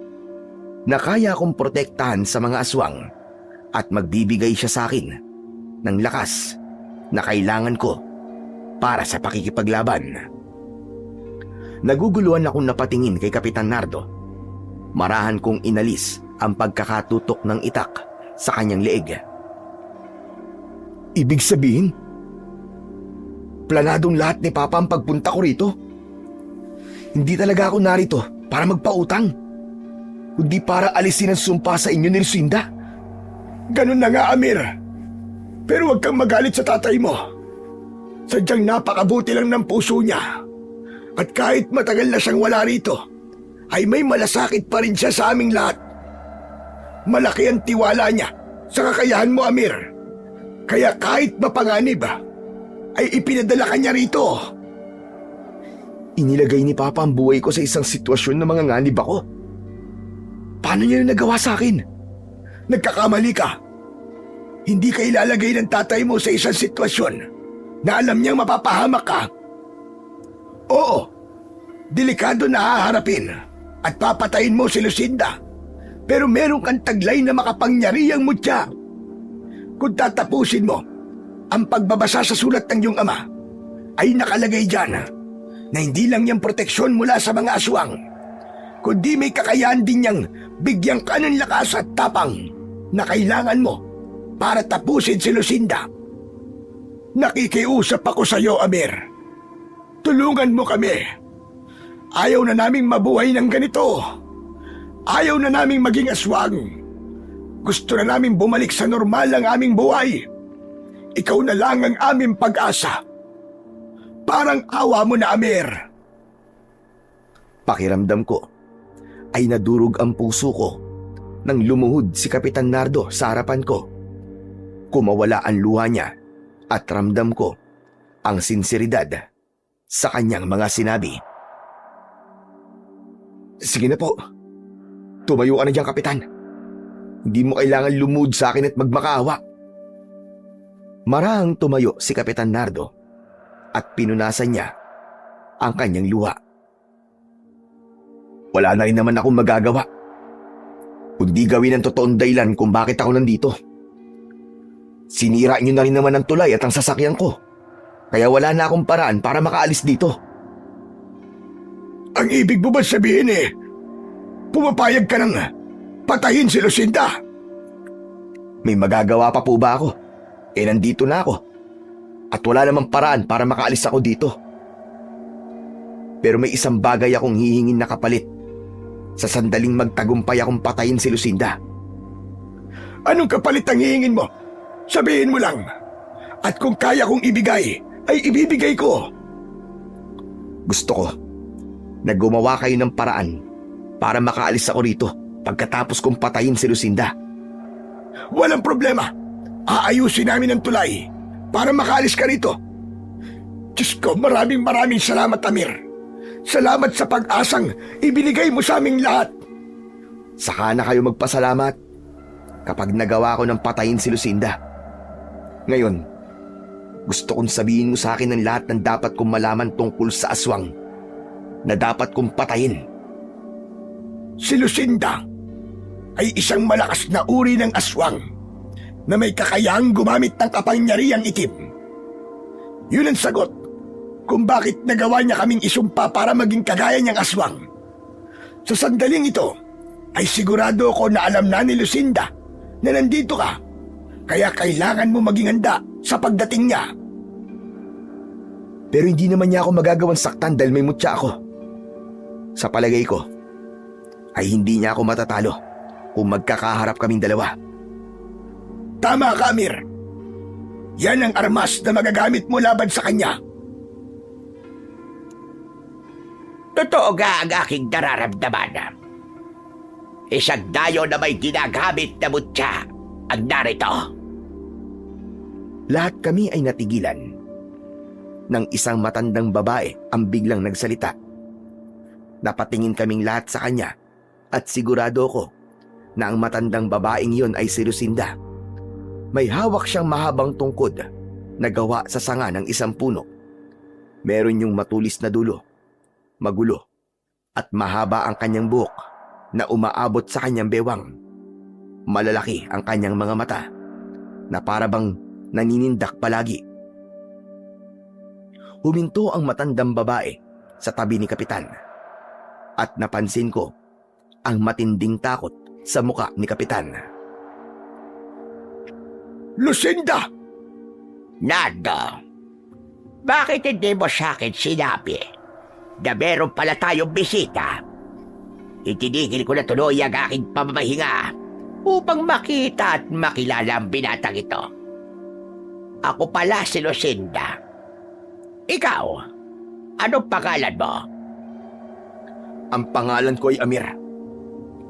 na kaya akong protektahan sa mga aswang at magbibigay siya sa akin ng lakas na kailangan ko para sa pakikipaglaban. Naguguluhan akong napatingin kay Kapitan Nardo. Marahan kong inalis ang pagkakatutok ng itak sa kanyang leeg. Ibig sabihin, planadong lahat ni Papa ang pagpunta ko rito? Hindi talaga ako narito para magpautang, kundi para alisin ang sumpa sa inyo ni Lucinda. Ganun na nga, Amir. Pero huwag kang magalit sa tatay mo. Sadyang napakabuti lang ng puso niya. At kahit matagal na siyang wala rito, ay may malasakit pa rin siya sa aming lahat. Malaki ang tiwala niya sa kakayahan mo, Amir. Kaya kahit mapanganib, ay ipinadala ka niya rito. Inilagay ni Papa ang buhay ko sa isang sitwasyon na mga nganib ako. Paano niya na nagawa sa akin? Nagkakamali ka. Hindi ka ilalagay ng tatay mo sa isang sitwasyon na alam niyang mapapahamak ka. Oo, delikado na haharapin at papatayin mo si Lucinda. Pero meron kang taglay na makapangyarihang mutya. Kung tatapusin mo ang pagbabasa sa sulat ng iyong ama, ay nakalagay dyan na hindi lang niyang proteksyon mula sa mga aswang, kundi may kakayahan din niyang bigyan ka ng lakas at tapang na kailangan mo para tapusin si Lucinda. Nakikiusap ako sa iyo, Amir. Tulungan mo kami. Ayaw na naming mabuhay ng ganito. Ayaw na naming maging aswang. Gusto na naming bumalik sa normal ang aming buhay. Ikaw na lang ang aming pag-asa. Parang awa mo na, Amir. Pakiramdam ko ay nadurog ang puso ko nang lumuhod si Kapitan Nardo sa harapan ko. Kumawala ang luha niya at ramdam ko ang sinseridad sa kanyang mga sinabi. Sige na po. Tumayo ka na dyan, Kapitan. Hindi mo kailangan lumuhod sa akin at magmakaawa. Marahang tumayo si Kapitan Nardo at pinunasan niya ang kanyang luha. Wala na rin naman akong magagawa, kundi gawin ang totoong dahilan kung bakit ako nandito. Sinira niyo na rin naman ang tulay at ang sasakyan ko, kaya wala na akong paraan para makaalis dito. Ang ibig mo ba sabihin pumapayag ka nang patayin si Lucinda? May magagawa pa po ba ako? Nandito na ako. At wala namang paraan para makaalis ako dito. Pero may isang bagay akong hihingin na kapalit sa sandaling magtagumpay akong patayin si Lucinda. Anong kapalit ang hihingin mo? Sabihin mo lang. At kung kaya kong ibigay, ay ibibigay ko. Gusto ko na gumawa kayo ng paraan para makaalis ako rito pagkatapos kong patayin si Lucinda. Walang problema. Aayusin namin ang tulay para makaalis ka rito. Diyos ko, maraming salamat, Amir. Salamat sa pag-asang ibinigay mo sa aming lahat. Saka na kayo magpasalamat kapag nagawa ko ng patayin si Lucinda. Ngayon, gusto kong sabihin mo sa akin ang lahat ng dapat kong malaman tungkol sa aswang na dapat kong patayin. Si Lucinda ay isang malakas na uri ng aswang na may kakayahang gumamit ng kapangyarihang itim. Yun ang sagot kung bakit nagawa niya kaming isumpa para maging kagaya niyang aswang. Sa sandaling ito, ay sigurado ako na alam na ni Lucinda na nandito ka, kaya kailangan mo maging handa sa pagdating niya. Pero hindi naman niya ako magagawang saktan dahil may mutya ako. Sa palagay ko, ay hindi niya ako matatalo kung magkakaharap kaming dalawa. Tama ka, Amir. Yan ang armas na magagamit mo laban sa kanya. Totoo nga ang aking nararamdaman. Isang dayo na may ginagamit na mutya ang narito. Lahat kami ay natigilan. ng isang matandang babae ang biglang nagsalita. Napatingin kaming lahat sa kanya at sigurado ko na ang matandang babaeng iyon ay si Lucinda. May hawak siyang mahabang tungkod na gawa sa sanga ng isang puno. Meron yung matulis na dulo, magulo, at mahaba ang kanyang buhok na umaabot sa kanyang bewang. Malalaki ang kanyang mga mata na parabang naninindak palagi. Huminto ang matandang babae sa tabi ni Kapitan at napansin ko ang matinding takot sa muka ni Kapitan. Lucinda! Nardo, bakit hindi mo sa akin sinabi na meron pala tayong bisita? Itinigil ko na tuloy ang aking pamamahinga upang makita at makilala ang binatang ito. Ako pala si Lucinda. Ikaw, anong pangalan mo? Ang pangalan ko ay Amir.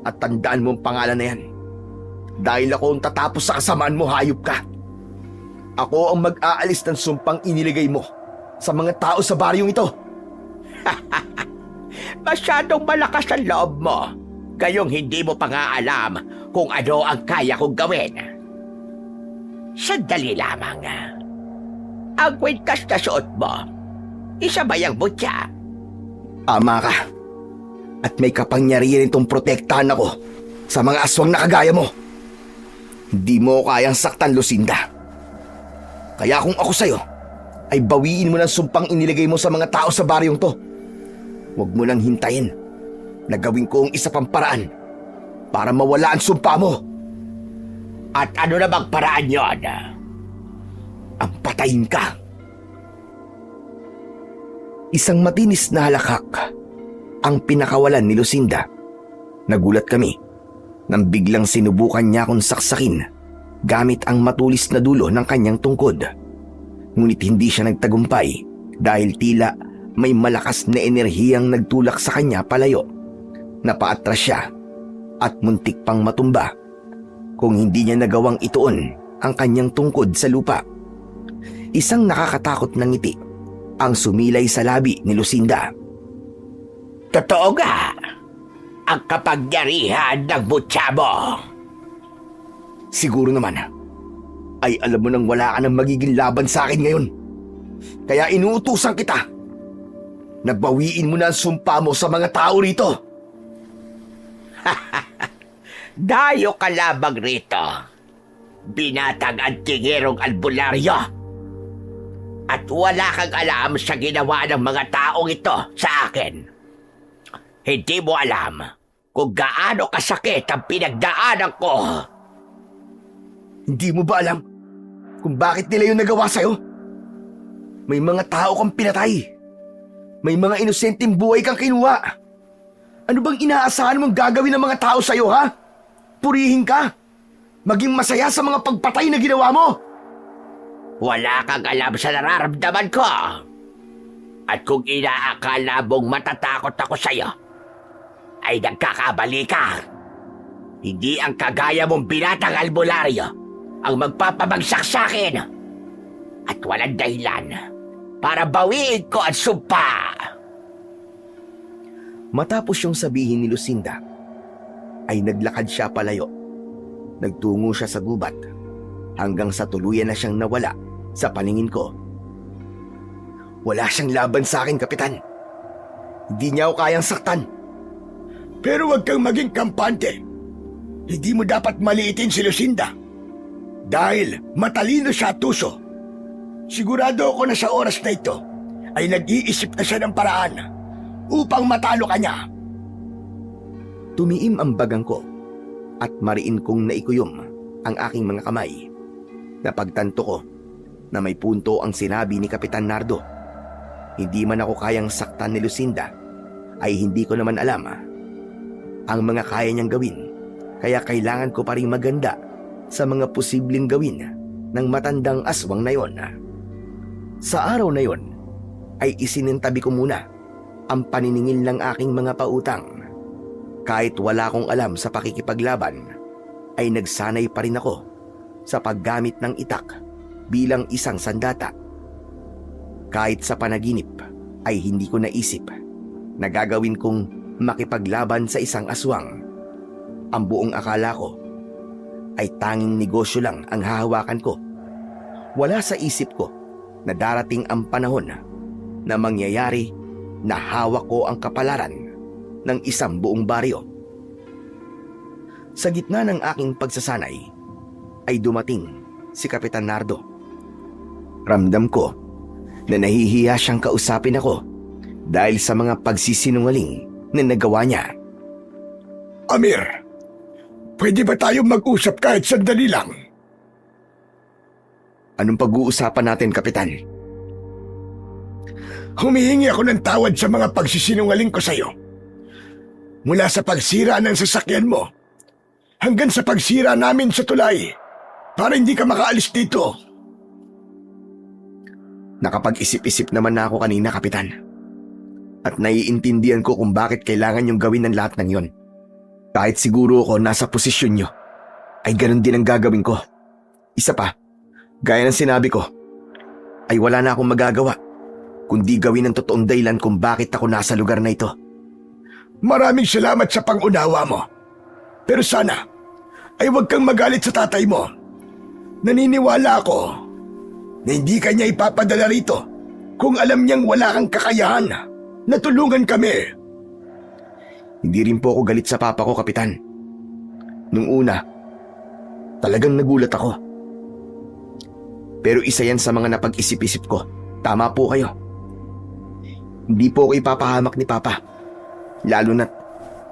At tandaan mo ang pangalan na yan. Dahil ako ang tatapos sa kasamaan mo, hayop ka. Ako ang mag-aalis ng sumpang iniligay mo sa mga tao sa baryong ito. Masyadong malakas ang loob mo. Gayong hindi mo pa nga alam kung ano ang kaya kong gawin. Sandali lamang. Ang kwintas na suot mo, isa ba yung butya? Ama ka. At may kapangyarihan itong protektahan ako sa mga aswang na kagaya mo. Hindi mo kayang saktan, Lucinda. Kaya kung ako sa'yo, ay bawiin mo ng sumpang iniligay mo sa mga tao sa baryong to. Huwag mo nang hintayin na gawin ko ang isa pang paraan para mawala ang sumpa mo. At ano na bang paraan yon? Ang patayin ka. Isang matinis na halakhak ang pinakawalan ni Lucinda. Nagulat kami nang biglang sinubukan niya akong saksakin gamit ang matulis na dulo ng kanyang tungkod. Ngunit hindi siya nagtagumpay dahil tila may malakas na enerhiyang nagtulak sa kanya palayo. Napaatras siya at muntik pang matumba kung hindi niya nagawang ituon ang kanyang tungkod sa lupa. Isang nakakatakot na ngiti ang sumilay sa labi ni Lucinda. Totoo nga, ang kapangyarihan ng butya mo. Siguro naman ay alam mo nang wala ka nang magiging laban sa akin ngayon. Kaya inuutusan kita na bawiin mo na ang sumpa mo sa mga tao rito. Dayo ka labang rito, binatang antingerong albularyo. At wala kang alam sa ginawa ng mga taong ito sa akin. Hindi mo alam kung gaano kasakit ang pinagdaanan ko. Hindi mo ba alam kung bakit nila yung nagawa sa'yo? May mga tao kang pinatay. May mga inosenteng buhay kang kinuha. Ano bang inaasahan mong gagawin ng mga tao sa'yo, ha? Purihin ka. Maging masaya sa mga pagpatay na ginawa mo. Wala kang alam sa nararamdaman ko. At kung inaakala mong matatakot ako sa'yo, ay nagkakabali ka. Hindi ang kagaya mong binatang albularyo ang magpapabagsak sa akin. At walang dahilan para bawiin ko ang sumpa. Matapos yung sabihin ni Lucinda, ay naglakad siya palayo. Nagtungo siya sa gubat hanggang sa tuluyan na siyang nawala sa paningin ko. Wala siyang laban sa akin, Kapitan. Hindi niya ako kayang saktan. Pero huwag kang maging kampante. Hindi mo dapat maliitin si Lucinda. Dahil matalino siya at tuso. Sigurado ako na sa oras na ito ay nag-iisip na siya ng paraan upang matalo ka niya. Tumiim ang bagang ko at mariin kong naikuyom ang aking mga kamay. Napagtanto ko na may punto ang sinabi ni Kapitan Nardo. Hindi man ako kayang saktan ni Lucinda, ay hindi ko naman alam ang mga kaya niyang gawin. Kaya kailangan ko pa rin maganda sa mga posibleng gawin ng matandang aswang na yon. Sa araw na yon ay isinintabi ko muna ang paniningil ng aking mga pautang. Kahit wala akong alam sa pakikipaglaban, ay nagsanay pa rin ako sa paggamit ng itak bilang isang sandata. Kahit sa panaginip ay hindi ko naisip na gagawin kong makipaglaban sa isang aswang. Ang buong akala ko ay tanging negosyo lang ang hahawakan ko. Wala sa isip ko na darating ang panahon na mangyayari na hawak ko ang kapalaran ng isang buong baryo. Sa gitna ng aking pagsasanay ay dumating si Kapitan Nardo. Ramdam ko na nahihiya siyang kausapin ako dahil sa mga pagsisinungaling na nagawa niya. Amir, pwede ba tayo mag-usap kahit sandali lang? Anong pag-uusapan natin, Kapitan? Humihingi ako ng tawad sa mga pagsisinungaling ko sa'yo. Mula sa pagsira ng sasakyan mo, hanggang sa pagsira namin sa tulay, para hindi ka makaalis dito. Nakapag-isip-isip naman na ako kanina, Kapitan. At naiintindihan ko kung bakit kailangan yung gawin ng lahat ng yon. Kahit siguro ako nasa posisyon nyo, ay ganun din ang gagawin ko. Isa pa, gaya ng sinabi ko, ay wala na akong magagawa kundi gawin ang totoong dahilan kung bakit ako nasa lugar na ito. Maraming salamat sa pangunawa mo. Pero sana, ay huwag kang magalit sa tatay mo. Naniniwala ako na hindi kanya ipapadala rito kung alam niyang wala kang kakayahan na tulungan kami. Hindi rin po ako galit sa papa ko, Kapitan. Nung una, talagang nagulat ako. Pero isa yan sa mga napag-isip-isip ko. Tama po kayo. Hindi po ako ipapahamak ni Papa. Lalo na't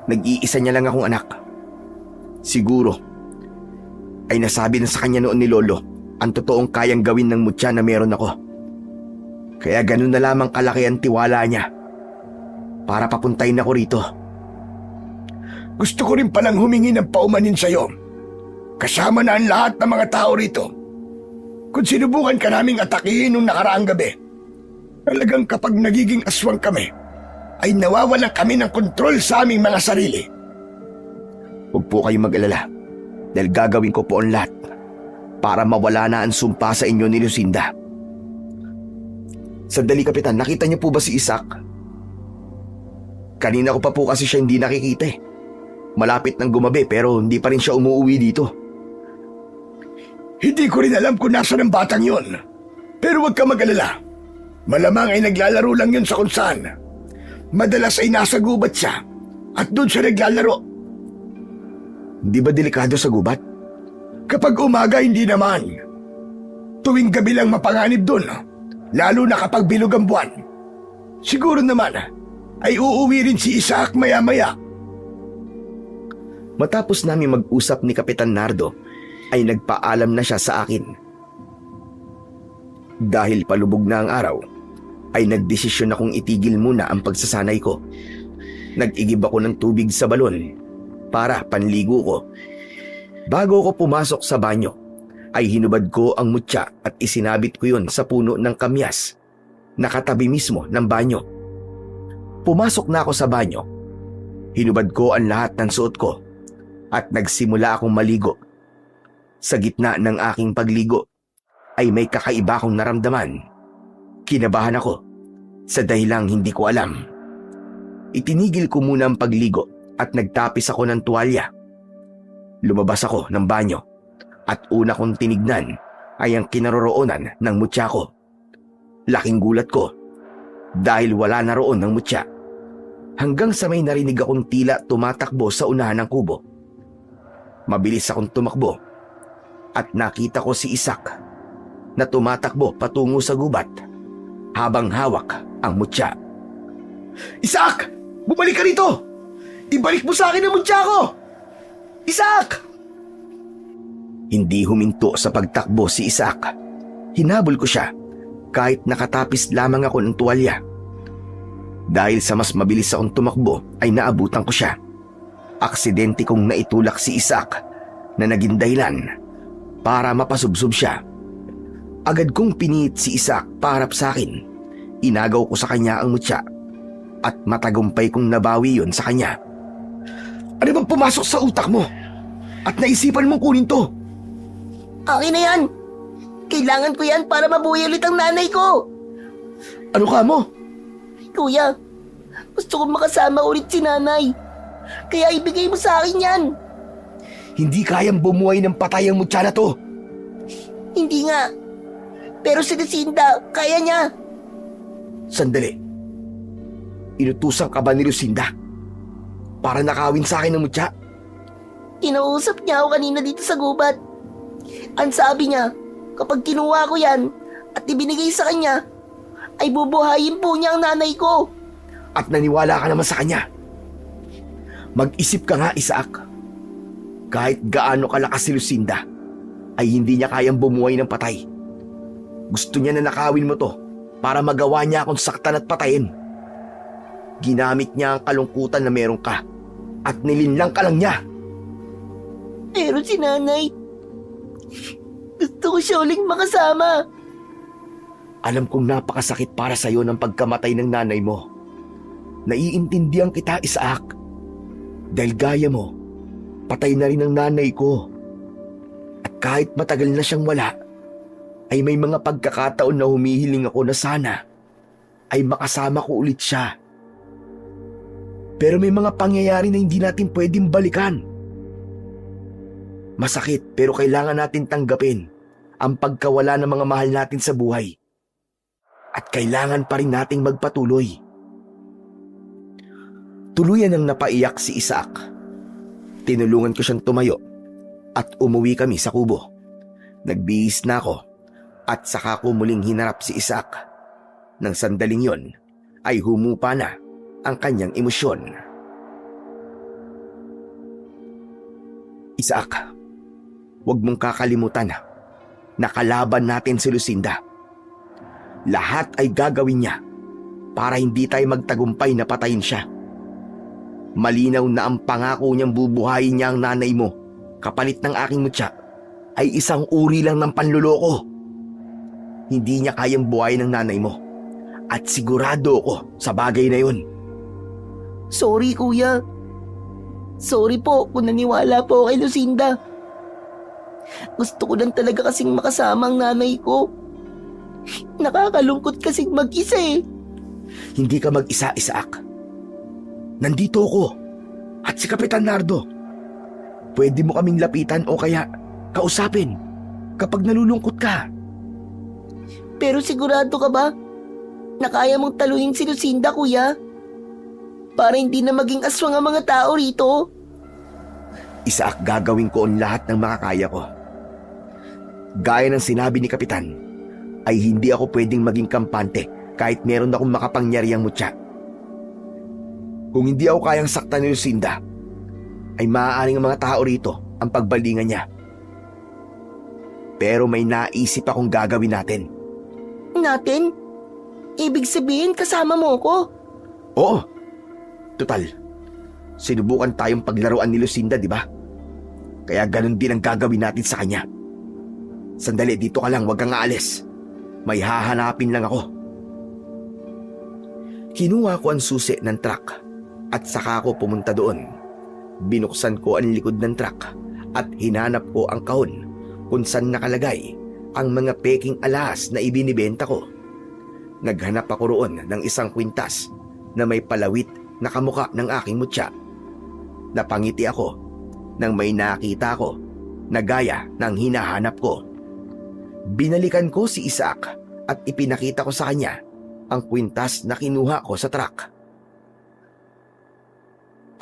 nag-iisa niya lang akong anak. Siguro, ay nasabi na sa kanya noon ni Lolo ang totoong kayang gawin ng mutya na meron ako. Kaya ganun na lamang kalaki ang tiwala niya para papuntahin ako rito. Gusto ko rin palang humingi ng paumanin sa'yo. Kasama na ang lahat ng mga tao rito. Kung sinubukan ka naming atakihin nung nakaraang gabi, talagang kapag nagiging aswang kami, ay nawawalan kami ng kontrol sa aming mga sarili. Huwag po kayong mag-alala dahil gagawin ko po ang lahat para mawala na ang sumpa sa inyo ni Lucinda. Sandali, Kapitan, nakita niyo po ba si Isaac? Kanina ko pa po kasi siya hindi nakikita eh. Malapit nang gumabi pero hindi pa rin siya umuwi dito. Hindi ko rin alam kung nasaan ang batang yon. Pero huwag ka mag-alala. Malamang ay naglalaro lang yun sa kung saan. Madalas ay nasa gubat siya at doon siya naglalaro. Hindi ba delikado sa gubat? Kapag umaga, hindi naman. Tuwing gabi lang mapanganib doon, lalo na kapag bilog ang buwan. Siguro naman ay uuwi rin si Isaac maya-maya. Matapos namin mag-usap ni Kapitan Nardo, ay nagpaalam na siya sa akin. Dahil palubog na ang araw, ay nagdesisyon akong itigil muna ang pagsasanay ko. Nag-igib ako ng tubig sa balon para panligo ko. Bago ako pumasok sa banyo, ay hinubad ko ang mutya at isinabit ko yun sa puno ng kamyas, nakatabi mismo ng banyo. Pumasok na ako sa banyo. Hinubad ko ang lahat ng suot ko at nagsimula akong maligo. Sa gitna ng aking pagligo ay may kakaiba akong naramdaman. Kinabahan ako sa dahilang hindi ko alam. Itinigil ko muna ang pagligo at nagtapis ako ng tuwalya. Lumabas ako ng banyo at una kong tinignan ay ang kinaroroonan ng mutya ko. Laking gulat ko dahil wala na roon ng mutya. Hanggang sa may narinig akong tila tumatakbo sa unahan ng kubo. Mabilis akong tumakbo at nakita ko si Isaac na tumatakbo patungo sa gubat habang hawak ang mutya. Isaac! Bumalik ka rito! Ibalik mo sa akin ang mutya ko! Isaac! Hindi huminto sa pagtakbo si Isaac. Hinabol ko siya kahit nakatapis lamang ako ng tuwalya. Dahil sa mas mabilis akong tumakbo ay naabutan ko siya. Aksidente kong naitulak si Isaac na naging dahilan para mapasubsob siya. Agad kong pinihit si Isaac paharap sa akin. Inagaw ko sa kanya ang mutya at matagumpay kong nabawi yon sa kanya. Ano bang pumasok sa utak mo? At naisipan mong kunin to? Akin na yan. Kailangan ko yan para mabuhay ulit ang nanay ko. Ano ka mo? Kuya, gusto kong makasama ulit si nanay. Kaya ibigay mo sa akin yan. Hindi kayang bumuhay ng patay ang mutya na to. Hindi nga. Pero si Lucinda, kaya niya. Sandali. Inutusan ka ba ni Lucinda para nakawin sa akin ng mutya? Kinausap niya ako kanina dito sa gubat. Ang sabi niya, kapag kinuha ko yan at ibinigay sa kanya, ay bubuhayin po niya ang nanay ko. At naniwala ka naman sa kanya. Mag-isip ka nga, Isaac. Kahit gaano kalakas si Lucinda, ay hindi niya kayang bumuhay ng patay. Gusto niya na nakawin mo to para magawa niya akong saktan at patayin. Ginamit niya ang kalungkutan na meron ka at nilinlang ka lang niya. Pero si nanay, gusto ko siya uling makasama. Alam kong napakasakit para sa'yo ng pagkamatay ng nanay mo. Naiintindihan kita, Isaac. Dahil gaya mo, patay na rin ang nanay ko. At kahit matagal na siyang wala, ay may mga pagkakataon na humihiling ako na sana ay makasama ko ulit siya. Pero may mga pangyayari na hindi natin pwedeng balikan. Masakit pero kailangan natin tanggapin ang pagkawala ng mga mahal natin sa buhay. At kailangan pa rin nating magpatuloy. Tuluyan ang napaiyak si Isaac. Tinulungan ko siyang tumayo at umuwi kami sa kubo. Nagbihis na ako at saka ko muling hinarap si Isaac. Nang sandaling yon ay humupa na ang kanyang emosyon. Isaac, huwag mong kakalimutan na kalaban natin si Lucinda. Lahat ay gagawin niya para hindi tayo magtagumpay na patayin siya. Malinaw na ang pangako niyang bubuhayin niya ang nanay mo kapalit ng aking mutya ay isang uri lang ng panluloko. Hindi niya kayang buhayin ng nanay mo at sigurado ako sa bagay na yun. Sorry, kuya. Sorry po kung naniwala po kay Lucinda. Gusto ko lang talaga kasing makasama ang nanay ko. Nakakalungkot kasing mag-isa eh. Hindi ka mag-isa, Isaac. Nandito ako at si Kapitan Nardo. Pwede mo kaming lapitan o kaya kausapin kapag nalulungkot ka. Pero sigurado ka ba na kaya mong talunin si Lucinda, kuya? Para hindi na maging aswang ang mga tao rito. Isaac, gagawin ko ang lahat ng makakaya ko. Gaya ng sinabi ni Kapitan, ay hindi ako pwedeng maging kampante kahit meron akong makapangyarihang mutya. Kung hindi ako kayang saktan ni Lucinda, ay maaaring ang mga tao rito ang pagbalingan niya. Pero may naisip akong gagawin natin. Natin? Ibig sabihin kasama mo ko? Oo. Total, sinubukan tayong paglaruan ni Lucinda, di ba? Kaya ganun din ang gagawin natin sa kanya. Sandali, dito ka lang, huwag kang aalis. May hahanapin lang ako. Kinuha ko ang susi ng truck at saka ako pumunta doon. Binuksan ko ang likod ng truck at hinanap ko ang kahon kung saan nakalagay ang mga peking alahas na ibinibenta ko. Naghanap ako roon ng isang kwintas na may palawit na kamukha ng aking mutya. Napangiti ako nang may nakita ko na gaya ng hinahanap ko. Binalikan ko si Isaac at ipinakita ko sa kanya ang kwintas na kinuha ko sa truck.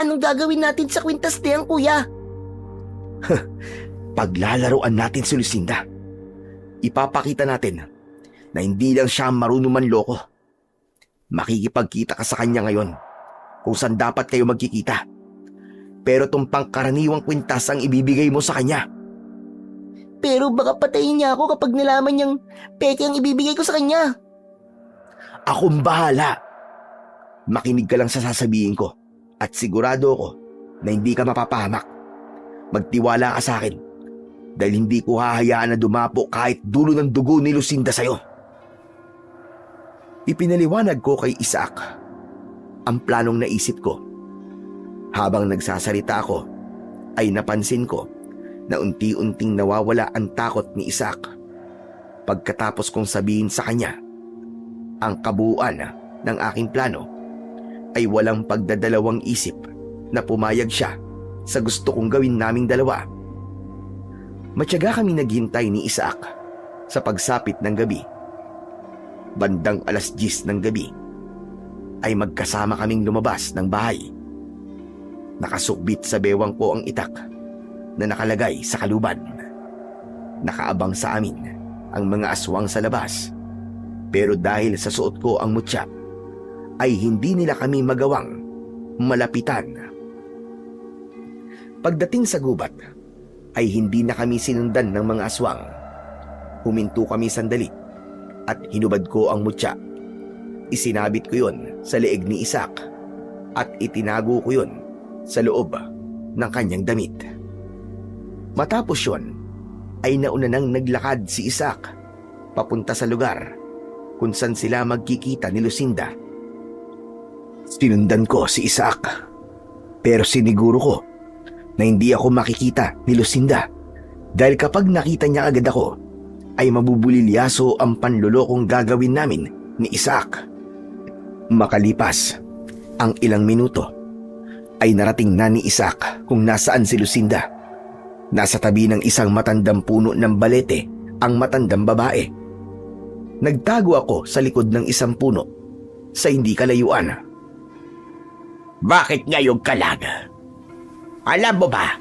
Anong gagawin natin sa kwintas na yan, kuya? Paglalaroan natin si Lucinda. Ipapakita natin na hindi lang siya marunong manloko. Makikipagkita ka sa kanya ngayon kung saan dapat kayo magkikita. Pero itong pangkaraniwang kwintas ang ibibigay mo sa kanya. Pero baka patayin niya ako kapag nalaman niyang peke ang ibibigay ko sa kanya. Akong bahala. Makinig ka lang sa sasabihin ko at sigurado ako na hindi ka mapapahamak. Magtiwala ka sa akin dahil hindi ko hahayaan na dumapo kahit dulo ng dugo ni Lucinda sa'yo. Ipinaliwanag ko kay Isaac ang planong naisip ko. Habang nagsasalita ako ay napansin ko na unti-unting nawawala ang takot ni Isaac. Pagkatapos kong sabihin sa kanya Ang kabuuan ng aking plano ay walang pagdadalawang isip na pumayag siya sa gusto kong gawin naming dalawa. Matyaga kami naghintay ni Isaac sa pagsapit ng gabi. Bandang 10:00 ng gabi ay magkasama kaming lumabas ng bahay. Nakasukbit sa bewang ko ang itak na nakalagay sa kaluban. Nakaabang sa amin ang mga aswang sa labas, pero dahil sa suot ko ang mutya ay hindi nila kami magawang malapitan. Pagdating sa gubat ay hindi na kami sinundan ng mga aswang. Huminto kami sandali at hinubad ko ang mutya. Isinabit ko yun sa leeg ni Isaac at itinago ko yun sa loob ng kanyang damit. Matapos yun ay nauna nang naglakad si Isaac papunta sa lugar kung saan sila magkikita ni Lucinda. Sinundan ko si Isaac, pero siniguro ko na hindi ako makikita ni Lucinda dahil kapag nakita niya agad ako ay mabubulilyaso ang panlulokong gagawin namin ni Isaac. Makalipas ang ilang minuto ay narating na ni Isaac kung nasaan si Lucinda. Nasa tabi ng isang matandang puno ng balete ang matandang babae. Nagtago ako sa likod ng isang puno sa hindi kalayuan. Bakit ngayon ka lang? Alam mo ba,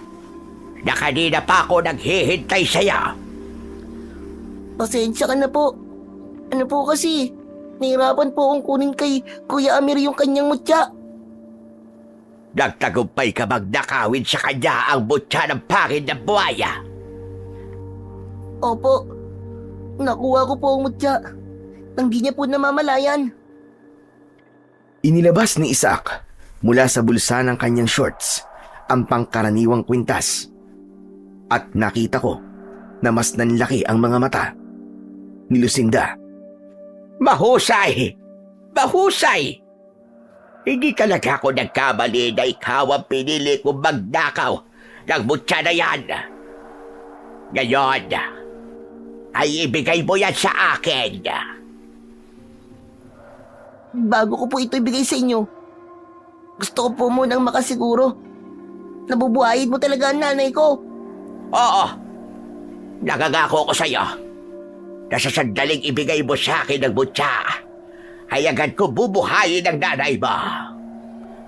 na kanina pa ako naghihintay sa'yo. Pasensya ka na po. Ano po kasi, nahirapan po akong kunin kay Kuya Amir yung kanyang mutya. Nagtagumpay ka bang nakawin sa kanya ang mutya ng pangit na buhaya? Opo, nakuha ko po ang mutya. Nang di niya po namamalayan. Inilabas ni Isaac mula sa bulsa ng kanyang shorts ang pangkaraniwang kwintas at nakita ko na mas nanlaki ang mga mata ni Lucinda. Mahusay! Mahusay! Hindi talaga ako nagkamali na ikaw ang pinili kong magnakaw ng mutya na yan. Ngayon, ay ibigay mo yan sa akin. Bago ko po ito ibigay sa inyo, gusto ko po munang makasiguro. Nabubuhayin mo talaga ang nanay ko. Oo, nagangako ko sa'yo na sa sandaling ibigay mo sa akin ng mutya, ay agad ko bubuhayin ang nanay mo.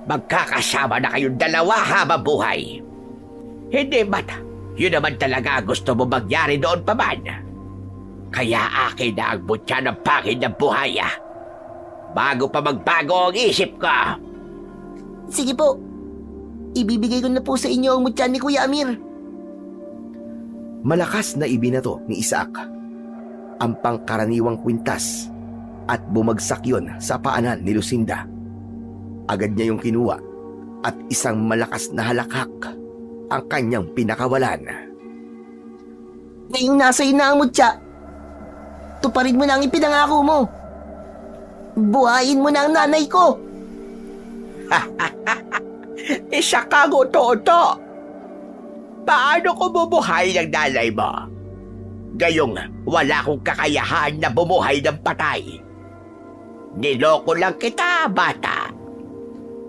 Magkakasama na kayong dalawa habang buhay. Hindi ba't yun naman talaga gusto mo mangyari doon pa man? Kaya akin na ang mutya ng pangit na buhaya bago pa magbago ang isip ko. Sige po, ibibigay ko na po sa inyo ang mutya ni Kuya Amir. Malakas na ibinato ni Isaac ang pangkaraniwang kwintas at bumagsak yon sa paanan ni Lucinda. Agad niya yung kinuha at isang malakas na halakhak ang kanyang pinakawalan. Ngayong nasa iyo na ang mutya, tuparin mo na ang ipinangako mo. Buhayin mo na ang nanay ko. Isa kang uto-uto. Paano ko bubuhay ng nanay mo? Gayong wala akong kakayahan na bumuhay ng patay. Niloko lang kita, bata.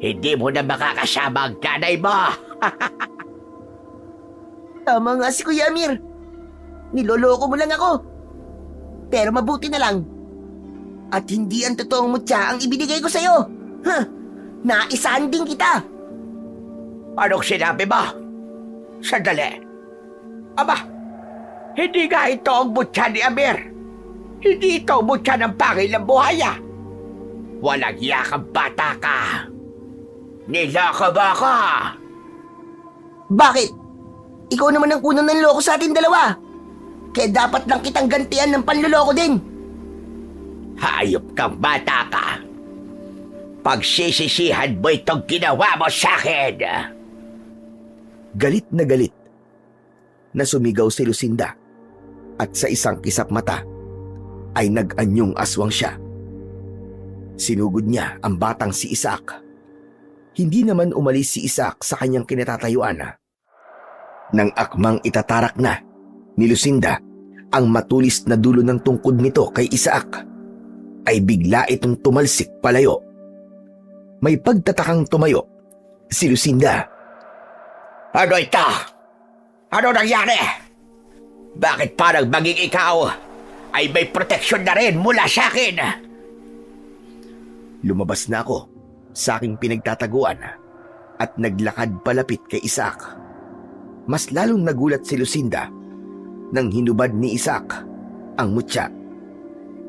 Hindi mo na makakasama ang nanay mo. Tama nga si Kuya Amir. Niloloko mo lang ako. Pero mabuti na lang. At hindi ang totoong mutya ang ibinigay ko sa'yo. Naisahan din kita. Anong sinabi mo? Sandali. Aba, hindi nga ito ang mutya ni Amir. Hindi ito ang mutya ng pangilang buhaya. Walang yakang bata ka. Niloko ba ka? Bakit? Ikaw naman ang unang nanloko sa atin dalawa. Kaya dapat lang kitang gantian ng panluloko din. Hayop kang bata ka. Pagsisisihan mo itong ginawa mo sa akin. Galit na sumigaw si Lucinda at sa isang kisap mata ay nag-anyong aswang siya. Sinugod niya ang batang si Isaac. Hindi naman umalis si Isaac sa kanyang kinatatayuan. Nang akmang itatarak na ni Lucinda ang matulis na dulo ng tungkod nito kay Isaac, ay bigla itong tumalsik palayo. May pagtatakang tumayo si Lucinda. Ano ito? Ano nangyari? Bakit parang maging ikaw ay may proteksyon na rin mula sa akin? Lumabas na ako sa aking pinagtataguan at naglakad palapit kay Isaac. Mas lalong nagulat si Lucinda nang hinubad ni Isaac ang mutya.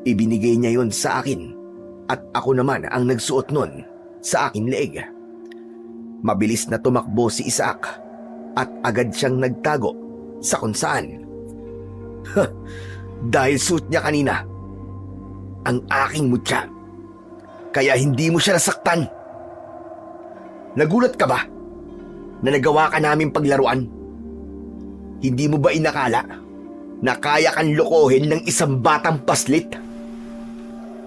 Ibinigay niya yon sa akin at ako naman ang nagsuot nun sa aking leeg. Mabilis na tumakbo si Isaac at agad siyang nagtago sa kung saan. Dahil suot niya kanina ang aking mutya, kaya hindi mo siya nasaktan. Nagulat ka ba na nagawa ka namin paglaruan? Hindi mo ba inakala na kaya kang lokohin ng isang batang paslit?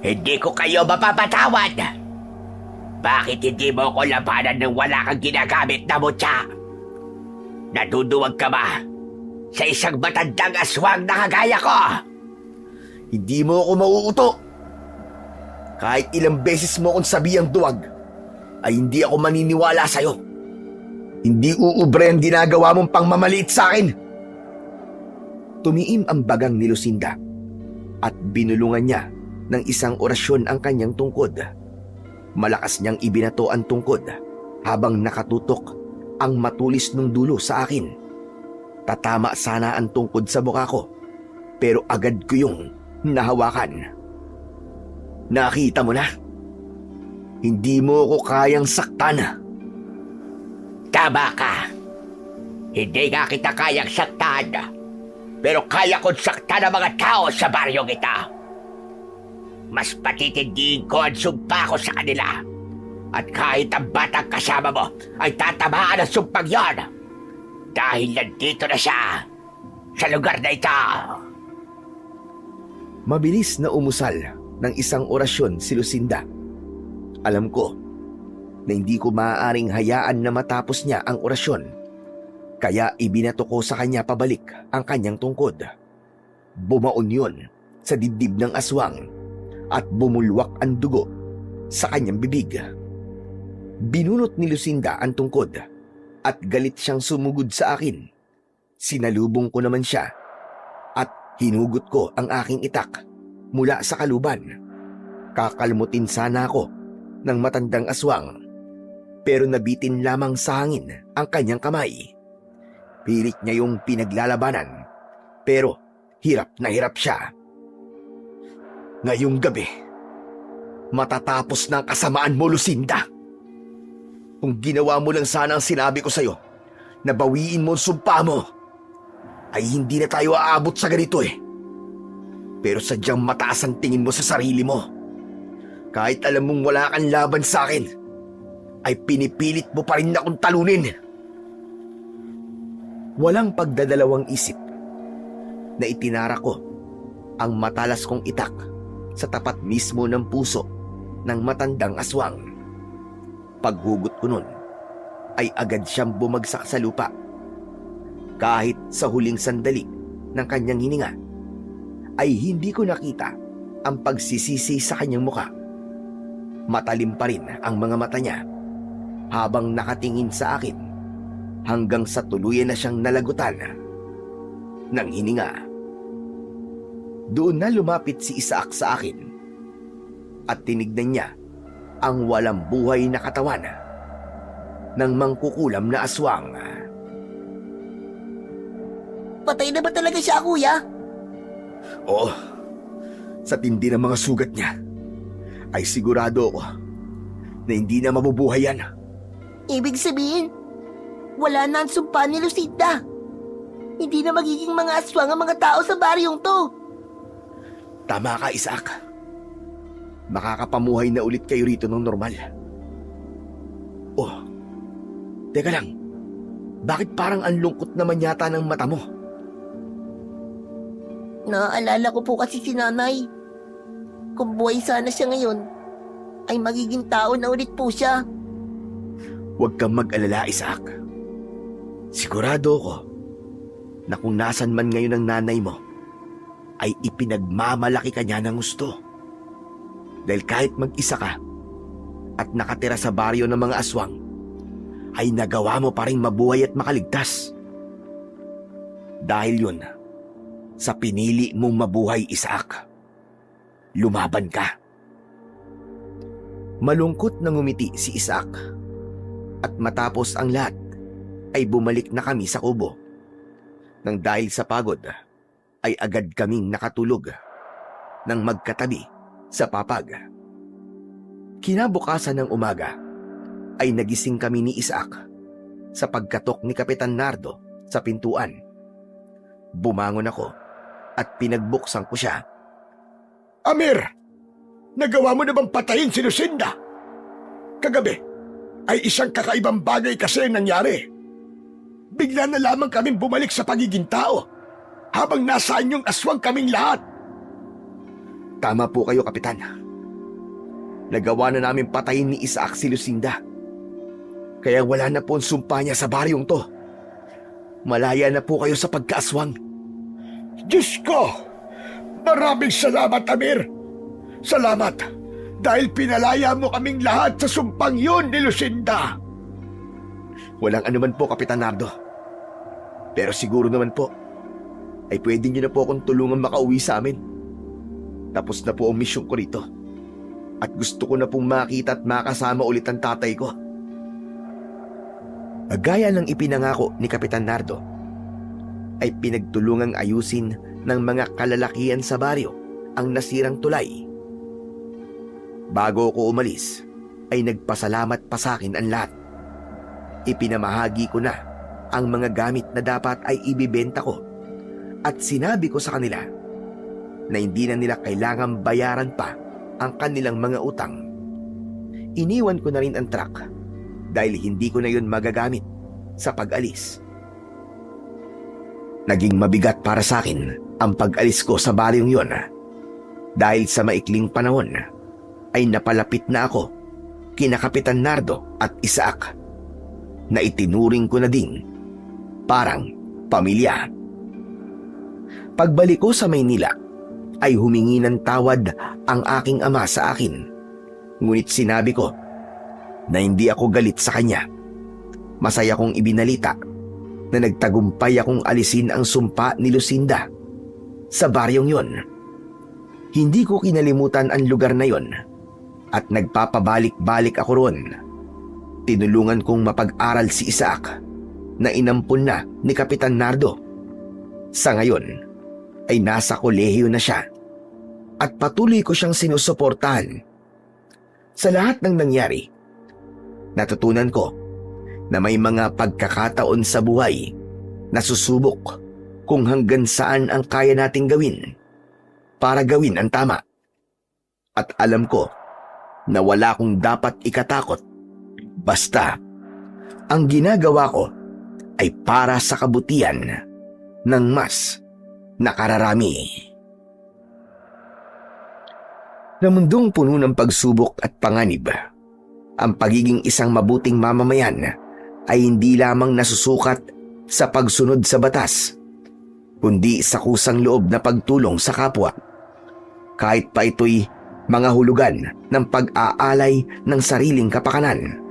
Hindi ko kayo mapapatawad. Bakit hindi mo ko labanan nang wala kang ginagamit na mutya? Naduduwag ka ba sa isang matandang aswang na kagaya ko? Hindi mo ako mauuto. Kahit ilang beses mo akong sabihang duwag, ay hindi ako maniniwala sa'yo. Hindi uubre ang ginagawa mong pangmamaliit sa akin. Tumiim ang bagang ni Lucinda at binulungan niya ng isang orasyon ang kanyang tungkod. Malakas niyang ibinato ang tungkod habang nakatutok ang matulis ng dulo sa akin. Tatama sana ang tungkod sa mukha ko, pero agad ko yung nahawakan. Nakita mo na? Hindi mo ko kayang saktan. Tama ka. Hindi nga kita kayang saktan. Pero kaya kong saktan ang mga tao sa baryong ito. Mas patitindihin ko ang sumpa ko sa kanila. At kahit ang batang kasama mo ay tatamaan ang sumpang yon. Dahil nandito na siya sa lugar na ito. Mabilis na umusal ng isang orasyon si Lucinda. Alam ko na hindi ko maaaring hayaan na matapos niya ang orasyon. Kaya ibinato ko sa kanya pabalik ang kanyang tungkod. Bumaon yun sa dibdib ng aswang at bumulwak ang dugo sa kanyang bibig. Binunot ni Lucinda ang tungkod at galit siyang sumugod sa akin. Sinalubong ko naman siya at hinugot ko ang aking itak mula sa kaluban. Kakalmutin sana ako ng matandang aswang, pero nabitin lamang sa hangin ang kanyang kamay. Pilit niya yung pinaglalabanan, pero hirap na hirap siya. Ngayong gabi, matatapos na ang kasamaan mo, Lucinda. Kung ginawa mo lang sana ang sinabi ko sa'yo, na bawiin mo ang sumpa mo, ay hindi na tayo aabot sa ganito eh. Pero sadyang mataas ang tingin mo sa sarili mo. Kahit alam mong wala kang laban sa akin, ay pinipilit mo pa rin akong talunin. Walang pagdadalawang isip na itinara ko ang matalas kong itak sa tapat mismo ng puso ng matandang aswang. Paghugot ko nun, ay agad siyang bumagsak sa lupa. Kahit sa huling sandali ng kanyang hininga, ay hindi ko nakita ang pagsisisi sa kanyang muka. Matalim pa rin ang mga mata niya habang nakatingin sa akin hanggang sa tuluyan na siyang nalagutan ng hininga. Doon na lumapit si Isaac sa akin at tinignan niya ang walang buhay na katawan ng mangkukulam na aswang. Patay na ba talaga siya, kuya? Oo, sa tindi ng mga sugat niya, ay sigurado ako na hindi na mabubuhay yan. Ibig sabihin, wala na ang sumpa ni Lucinda. Hindi na magiging mga aswang ang mga tao sa baryong to. Tama ka, Isaac. Makakapamuhay na ulit kayo rito ng normal. Oh, teka lang. Bakit parang ang lungkot naman yata ng mata mo? Naaalala ko po kasi si nanay. Kung buhay sana siya ngayon, ay magiging tao na ulit po siya. Huwag kang mag-alala, Isaac. Sigurado ko na kung nasan man ngayon ang nanay mo, ay ipinagmamalaki ka niya ng gusto. Dahil kahit mag-isa ka at nakatira sa baryo ng mga aswang, ay nagawa mo pa rin mabuhay at makaligtas. Dahil yun, sa pinili mong mabuhay, Isaac, lumaban ka. Malungkot na ngumiti si Isaac, at matapos ang lahat ay bumalik na kami sa kubo. Nang dahil sa pagod ay agad kaming nakatulog nang magkatabi sa papag. Kinabukasan ng umaga ay nagising kami ni Isaac sa pagkatok ni Kapitan Nardo sa pintuan. Bumangon ako at pinagbuksan ko siya. Amir! Nagawa mo na bang patayin si Lucinda? Kagabi ay isang kakaibang bagay kasi ang nangyari. Bigla na lamang kaming bumalik sa pagiging tao habang nasaan yung aswang kaming lahat. Tama po kayo, Kapitan. Nagawa na namin patayin ni Isaac si Lucinda. Kaya wala na po ang sumpa niya sa baryong to. Malaya na po kayo sa pagkaaswang. Diyos ko! Maraming salamat, Amir! Salamat dahil pinalaya mo kaming lahat sa sumpang yun ni Lucinda. Walang anuman po, Kapitan Nardo. Pero siguro naman po, ay pwede niyo na po akong tulungan makauwi sa amin. Tapos na po ang misyon ko rito. At gusto ko na pong makita at makasama ulit ang tatay ko. Gaya ng ipinangako ni Kapitan Nardo, ay pinagtulungang ayusin ng mga kalalakihan sa baryo ang nasirang tulay. Bago ko umalis, ay nagpasalamat pa sa akin ang lahat. Ipinamahagi ko na ang mga gamit na dapat ay ibibenta ko at sinabi ko sa kanila na hindi na nila kailangang bayaran pa ang kanilang mga utang. Iniwan ko na rin ang truck dahil hindi ko na yun magagamit sa pag-alis. Naging mabigat para sa akin ang pag-alis ko sa baryong yun dahil sa maikling panahon ay napalapit na ako kina Kapitan Nardo at Isaac na itinuring ko na ding parang pamilya. Pagbalik ko sa Maynila ay humingi ng tawad ang aking ama sa akin. Ngunit sinabi ko na hindi ako galit sa kanya. Masaya kong ibinalita na nagtagumpay akong alisin ang sumpa ni Lucinda sa baryong yon. Hindi ko kinalimutan ang lugar na yon at nagpapabalik-balik ako roon. Tinulungan kong mapag-aral si Isaac na inampun na ni Kapitan Nardo. Sa ngayon ay nasa kolehiyo na siya at patuloy ko siyang sinusuportahan. Sa lahat ng nangyari, natutunan ko na may mga pagkakataon sa buhay na susubok kung hanggang saan ang kaya nating gawin para gawin ang tama. At alam ko na wala akong dapat ikatakot basta ang ginagawa ko ay para sa kabutihan ng mas nakararami. Sa mundong puno ng pagsubok at panganib, ang pagiging isang mabuting mamamayan ay hindi lamang nasusukat sa pagsunod sa batas, kundi sa kusang loob na pagtulong sa kapwa. Kahit pa ito'y mga hulugan ng pag-aalay ng sariling kapakanan.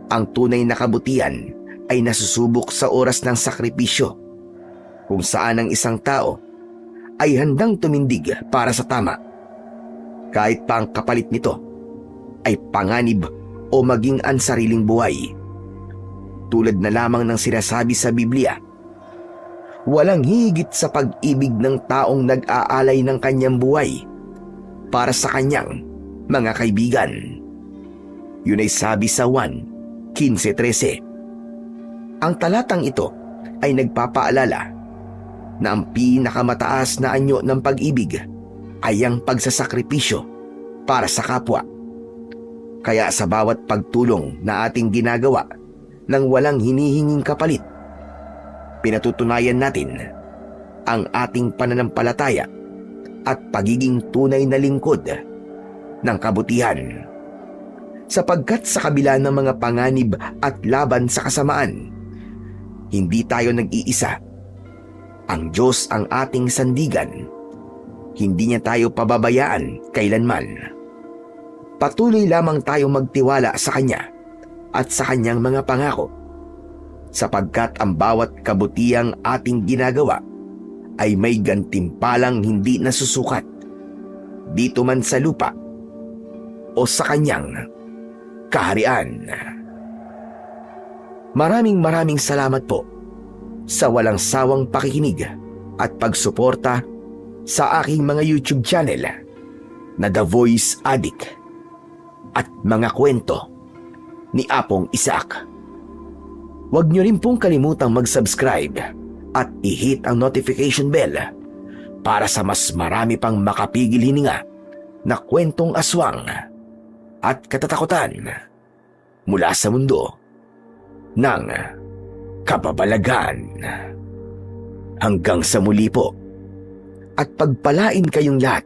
Ang tunay na kabutihan ay nasusubok sa oras ng sakripisyo, kung saan ang isang tao ay handang tumindig para sa tama, kahit pa ang kapalit nito ay panganib o maging ang sariling buhay. Tulad na lamang ng sinasabi sa Biblia, walang higit sa pag-ibig ng taong nag-aalay ng kanyang buhay para sa kanyang mga kaibigan. Yun ay sabi sa Juan 15:13. Ang talatang ito ay nagpapaalala na ang pinakamataas na anyo ng pag-ibig ay ang pagsasakripisyo para sa kapwa. Kaya sa bawat pagtulong na ating ginagawa nang walang hinihinging kapalit, pinatutunayan natin ang ating pananampalataya at pagiging tunay na lingkod ng kabutihan. Sapagkat sa kabila ng mga panganib at laban sa kasamaan, hindi tayo nag-iisa. Ang Diyos ang ating sandigan. hindi niya tayo pababayaan kailanman. Patuloy lamang tayo magtiwala sa Kanya at sa Kanyang mga pangako, sapagkat ang bawat kabutihang ating ginagawa ay may gantimpalang hindi nasusukat, dito man sa lupa o sa Kanyang kaharian. Maraming salamat po sa walang sawang pakikinig at pagsuporta sa aking mga YouTube channel na The Voice Addict at mga kwento ni Apong Isaac. Huwag niyo rin pong kalimutang mag-subscribe at i-hit ang notification bell para sa mas marami pang makapigil hininga na kwentong aswang at katatakutan mula sa mundo ng kababalagan. Hanggang sa muli po, at pagpalain kayong lahat